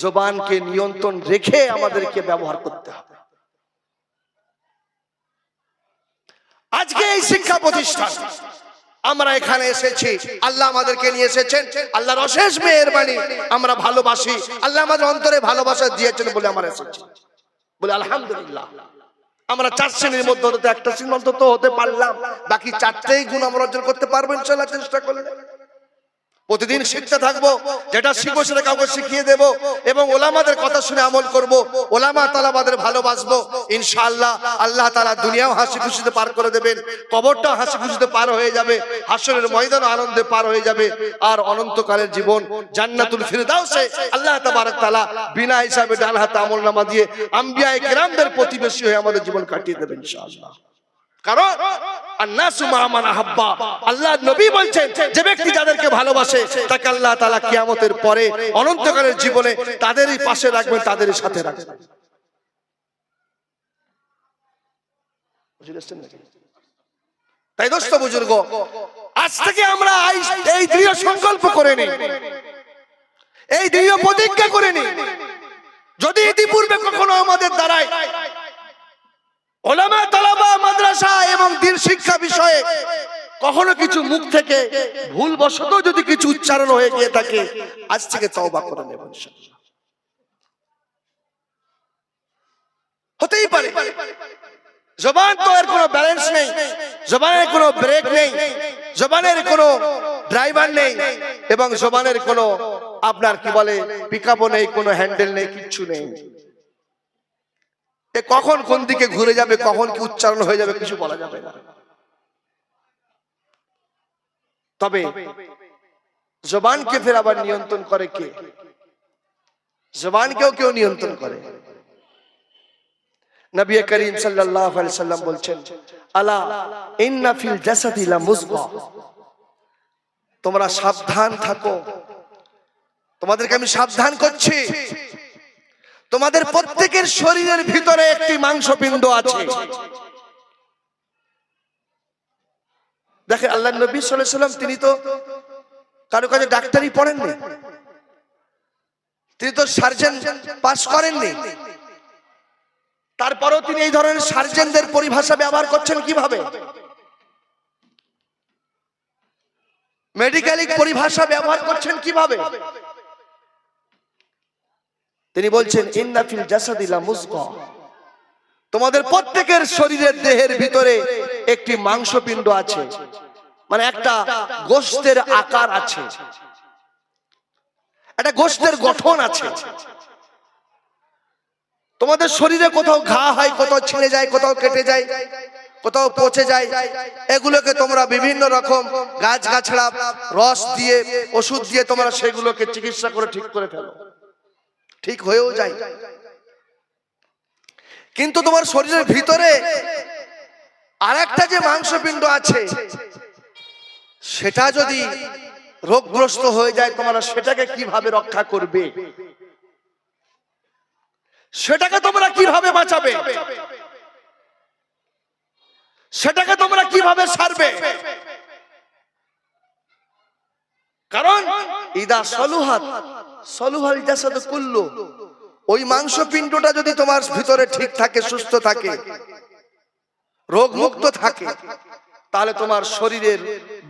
Speaker 1: জবানকে নিয়ন্ত্রণ রেখে আমাদেরকে ব্যবহার করতে হবে। আজকে এই শিক্ষা প্রতিষ্ঠান আমরা এখানে এসেছি, আল্লাহ আমাদেরকে নিয়ে এসেছেন, আল্লাহর অশেষ মেহেরবানি, আমরা ভালোবাসি, আল্লাহ আমাদের অন্তরে ভালোবাসা দিয়েছেন বলে আমরা এসেছি, বলে আলহামদুলিল্লাহ। আমরা 4 শ্রেণীর মধ্যে অন্তত একটা শ্রেণী অন্তত হতে পারলাম, বাকি 4টেই গুণ আমরা অর্জন করতে পারবো ইনশাআল্লাহ চেষ্টা করলে। প্রতিদিন শিখতে থাকবো, যেটা শিখবো সেটা কাউকে শিখিয়ে দেব, এবং ওলামাদের কথা শুনে আমল করব, ওলামা তালাবাদের ভালোবাসবো ইনশাআল্লাহ। আল্লাহ তাআলা দুনিয়াও হাসি খুশিতে পার করে দেবেন, কবরটাও হাসি খুশিতে পার হয়ে যাবে, হাসরের ময়দানও আনন্দে পার হয়ে যাবে, আর অনন্তকালের জীবন জান্নাতুল ফিরদাউসে আল্লাহ তাবারক তাআলা বিনা হিসাবে ডান হাতে আমলনামা দিয়ে আম্বিয়ায়ে কেরামদের প্রতিবেশী হয়ে আমাদের জীবন কাটিয়ে দেবেন ইনশাআল্লাহ। কারণ আন্নাসু মা মান আহাব্বা, আল্লাহর নবী বলছেন যে ব্যক্তি যাদেরকে ভালোবাসে তাকে আল্লাহ তাআলা কিয়ামতের পরে অনন্তকালের জীবনে তাদেরই পাশে রাখবেন, তাদেরই সাথে রাখবেন। বুঝলেন নাকি? তাই দোস্ত বুজুর্গ, আজ থেকে আমরা এই দৃঢ় সংকল্প করে নিই, এই দৃঢ় প্রতিজ্ঞা করে নিই, যদি ইতিপূর্বে কখনো আমাদের দ্বারায় ওলামা তালাবা মাদ্রাসা এবং দ্বীন শিক্ষা বিষয়ে কখনো কিছু মুখ থেকে ভুলবশত যদি কিছু উচ্চারণ হয়ে গিয়ে থাকে, আজ থেকে তওবা করে নেব ইনশাআল্লাহ। হতেই পারে জবান তো এর কোনো ব্যালেন্স নেই, জবানের কোনো ব্রেক নেই, জবানের কোনো ড্রাইভার নেই, এবং জবানের কোনো আপনার কি বলে পিকআপও নেই, কোনো হ্যান্ডেল নেই, কিচ্ছু নেই। কখন কোন দিকে ঘুরে যাবে, কখন কি উচ্চারণ হয়ে যাবে কিছু বলা যাবে না। তবে জবানকে ফের আবার নিয়ন্ত্রণ করে কে? জবানকেও কেউ নিয়ন্ত্রণ করে। নবী করিম সাল্লাল্লাহু আলাইহি সাল্লাম বলছেন, আলা ইন্না ফিল জাসাদি লা মুযগা, তোমরা সাবধান থাকো, তোমাদেরকে আমি সাবধান করছি, তোমাদের প্রত্যেকের শরীরের ভিতরে একটি মাংসপিণ্ড আছে। দেখেন আল্লাহর নবী সাল্লাল্লাহু আলাইহি সাল্লাম তিনি তো কারো কাছে ডাক্তারি পড়েননি, তিনি তো সার্জন পাস করেননি, তারপরেও তিনি এই ধরনের সার্জনদের পরিভাষা ব্যবহার করছেন কিভাবে, মেডিকেলিক পরিভাষা ব্যবহার করছেন কিভাবে? তিনি বলছেন ইন্না ফিল জাসাদি লা মুযগা, তোমাদের প্রত্যেকের শরীরের দেহের ভিতরে একটি মাংসপিণ্ড আছে, মানে একটা গোশতের আকার আছে, একটা গোশতের গঠন আছে। তোমাদের শরীরে কোথাও ঘা হয়, কোথাও ছিঁড়ে যায়, কোথাও কেটে যায়, কোথাও পচে যায়, এগুলোকে তোমরা বিভিন্ন রকম গাছগাছড়া রস দিয়ে, ওষুধ দিয়ে তোমরা সেগুলোকে চিকিৎসা করে ঠিক করে ফেলো, ঠিক হয়েও যায়। কিন্তু তোমার শরীরের ভিতরে আরেকটা যে মাংসপিণ্ড আছে, সেটা যদি রোগগ্রস্ত হয়ে যায়, তোমরা সেটাকে কিভাবে রক্ষা করবে, সেটাকে তোমরা কিভাবে বাঁচাবে, সেটাকে তোমরা কিভাবে সারবে? কারণ ইদা সলুহাত সলুহাল জাসাদু কুল্লু, ওই মাংসপিণ্ডটা যদি তোমার ভিতরে ঠিক থাকে, সুস্থ থাকে, রোগমুক্ত থাকে, তাহলে তোমার শরীরের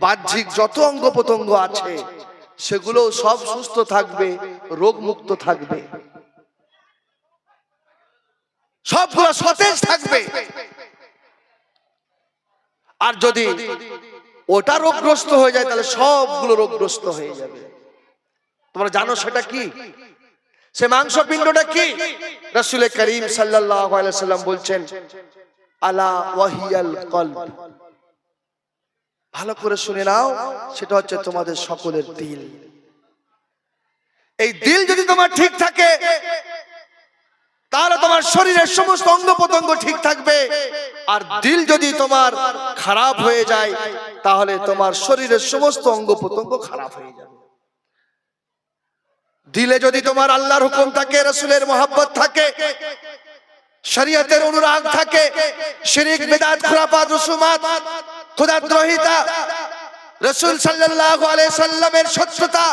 Speaker 1: বাহ্যিক যত অঙ্গ প্রত্যঙ্গ আছে সেগুলো সব সুস্থ থাকবে, রোগমুক্ত থাকবে, সবগুলো সতেজ থাকবে। আর যদি ওটা রোগগ্রস্ত হয়ে যায় তাহলে সবগুলো রোগগ্রস্ত হয়ে যাবে। তোমরা জানো সেটা কি, সে মাংসপিণ্ডটা কি? রাসূল করিম সাল্লাল্লাহু আলাইহি সাল্লাম বলছেন, আলা ওয়াহিয়াল কলব, ভালো করে শুনে নাও, সেটা হচ্ছে তোমাদের সকলের দিল। এই দিল যদি তোমার ঠিক থাকে তাহলে তোমার শরীরের সমস্ত অঙ্গ প্রত্যঙ্গ ঠিক থাকবে। আর দিল যদি তোমার খারাপ হয়ে যায় তাহলে তোমার শরীরের সমস্ত অঙ্গ প্রত্যঙ্গ খারাপ হয়ে যাবে। দিলে যদি তোমার আল্লাহর হুকুম থাকে, রাসূলের মহব্বত থাকে, শরীয়তের অনুরাগ থাকে, শিরক বিদআত খুরাফাত রুসুমাত খোদাদ্রোহিতা, রাসূল সাল্লাল্লাহু আলাইহি সাল্লামের সত্যতা,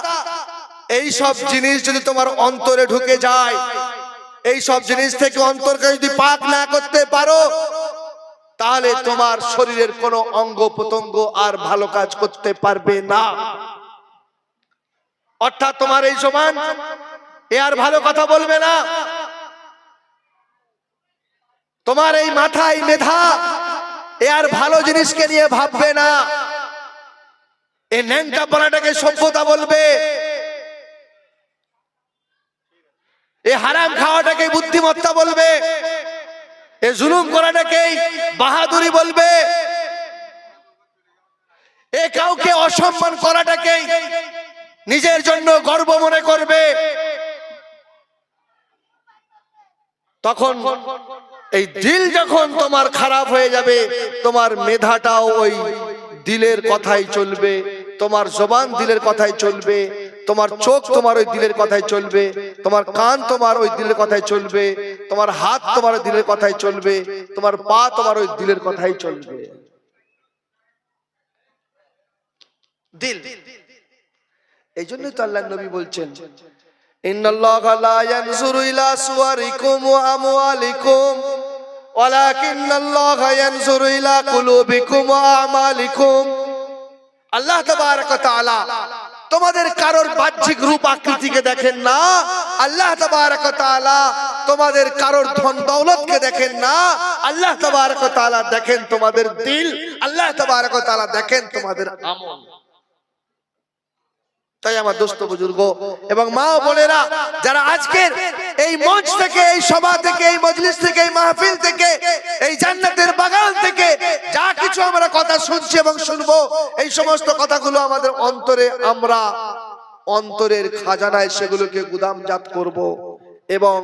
Speaker 1: এই সব জিনিস যদি তোমার অন্তরে ঢুকে যায়, এই সব জিনিস থেকে অন্তরকে যদি পাক না করতে পারো তাহলে তোমার শরীরের কোনো অঙ্গ প্রত্যঙ্গ আর ভালো কাজ করতে পারবে না। অর্থাৎ তোমার এই জবান এ আর ভালো কথা বলবে না, তোমার এই মাথায় মেধা এ আর ভালো জিনিসকে নিয়ে ভাববে না, এই ন্যাংটা পড়াটাকে সভ্যতা বলবে, এই হারাম খাওয়াটাকে বুদ্ধিমত্তা বলবে, এই জুলুম করাটাকে বাহাদুরি বলবে, এ কাউকে অসম্মান করাটাকে নিজের জন্য গর্ব মনে করবে। তখন এই দিল যখন তোমার খারাপ হয়ে যাবে তোমার মেধাটাও ওই দিলের কথাই চলবে, তোমার জবান দিলের কথাই চলবে, তোমার চোখ তোমার ওই দিলের কথাই চলবে, তোমার কান তোমার ওই দিলের কথাই চলবে, তোমার হাত তোমার ওই দিলের কথাই চলবে, তোমার পা তোমার ওই দিলের কথাই চলবে। দিল, এই জন্যই তো আল্লাহর নবী বলছেন ইন্নাল্লাহা লা ইয়ানজুরু ইলা সুওয়ারিকুম ওয়া আমওয়ালিকুম ওয়ালাকিন্নাল্লাহা ইয়ানজুরু ইলা কুলুবিকুম ওয়া আমালিকুম। আল্লাহ তাবারক ওয়া তাআলা তোমাদের কারোর বাহ্যিক রূপ আকৃতিকে দেখেন না, আল্লাহ তাবারক ওয়া তাআলা তোমাদের কারোর ধন দৌলতকে দেখেন না, আল্লাহ তাবারক ওয়া তাআলা দেখেন তোমাদের দিল, আল্লাহ তাবারক ওয়া তাআলা দেখেন তোমাদের আমল। তাই আমার দোস্ত বুজুর্গ এবং মা ও বোনেরা যারা আজকের এই মঞ্চ থেকে, এই সভা থেকে, এই মজলিস থেকে, এই মাহফিল থেকে, এই জান্নাতের বাগান থেকে যা কিছু আমরা কথা শুনছি এবং শুনবো, এই সমস্ত কথাগুলো আমাদের অন্তরে, আমরা অন্তরের খাজানায় সেগুলোকে গুদামজাত করব এবং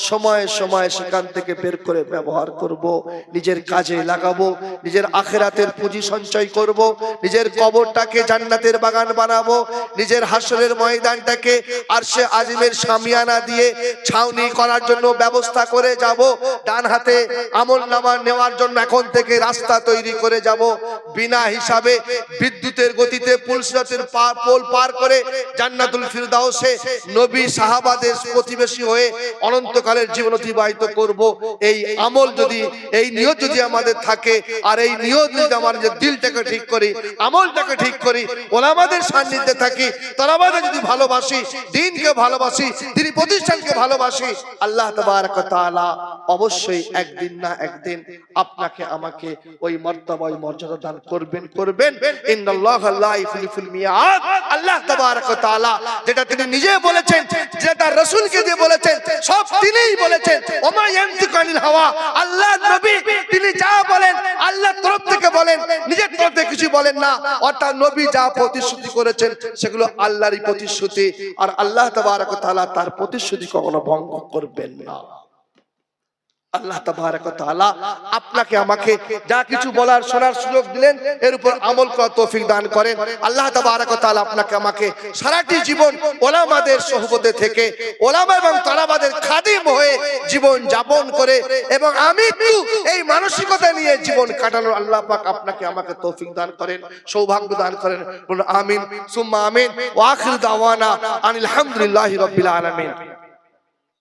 Speaker 1: সময়ে সময়ে সেখান থেকে বের করে ব্যবহার করব, নিজের কাজে লাগাবো, নিজের আখিরাতের পুঁজি সঞ্চয় করব, নিজের কবরটাকে জান্নাতের বাগান বানাবো, নিজের হাসরের ময়দানটাকে আরশে আজিমের শামিয়ানা দিয়ে ছাউনি করার জন্য ব্যবস্থা করে যাব, ডান হাতে আমলনামা নেওয়ার জন্য এখন থেকে রাস্তা তৈরি করে যাব, বিনা হিসাবে বিদ্যুতের গতিতে পুলসিরাতের পোল পার করে জান্নাতুল ফিরদাউসে নবী সাহাবাদের প্রতিবেশী হয়ে অনন্তকালের জীবন অতিবাহিত করব। এই আমল যদি, এই নিয়ত যদি আমাদের থাকে, আর এই নিয়ত যদি আমাদের দিলটাকে ঠিক করি, আমলটাকে ঠিক করি, ওলামাদের সান্নিধ্যে থাকি, তালাবাদের যদি ভালোবাসি, দ্বীনকে ভালোবাসি, দ্বীনি প্রতিষ্ঠানকে ভালোবাসি, আল্লাহ তাবারক ওয়া তাআলা অবশ্যই একদিন না একদিন আপনাকে আমাকে ওই মর্তবা, ওই মর্যাদা দান করবেন। ইন্নাল্লাহা লা ইখলিফুল মিয়াদ। আল্লাহ তাবারক ওয়া তাআলা যেটা তিনি নিজে বলেছেন, যেটা রাসূলকে দিয়ে বলেছেন, সব তিনিই বলেছেন। ওমা ইয়ানতিকু আনিল হাওয়া, আল্লাহর নবী তিনি যা বলেন আল্লাহর তরফ থেকে বলেন, নিজের তরফ থেকে কিছু বলেন না। অর্থাৎ নবী যা প্রতিশ্রুতি করেছেন সেগুলো আল্লাহরই প্রতিশ্রুতি, আর আল্লাহ তাবারক ওয়া তাআলা তার প্রতিশ্রুতি কখনো ভঙ্গ করবেন না। আল্লাহ তাবারক ওয়া তাআলা আপনাকে আমাকে যা কিছু বলার শোনার সুযোগ দিলেন, এর উপর আমল করার তৌফিক দান করেন। আল্লাহ তাবারক ওয়া তাআলা আপনাকে আমাকে সারাটি জীবন ওলামাদের সোহবতে থেকে, ওলামা এবং তালাবাদের খাদিম হয়ে জীবন যাপন করে এবং আমি এই মানসিকতা নিয়ে জীবন কাটানোর আল্লাহ পাক আপনাকে আমাকে তৌফিক দান করেন, সৌভাগ্য দান করেন। বলুন আমিন সুম্মা আমিন। ওয়া আখিরু দাওয়ানা আনিল হামদুলিল্লাহি রাব্বিল আলামিন।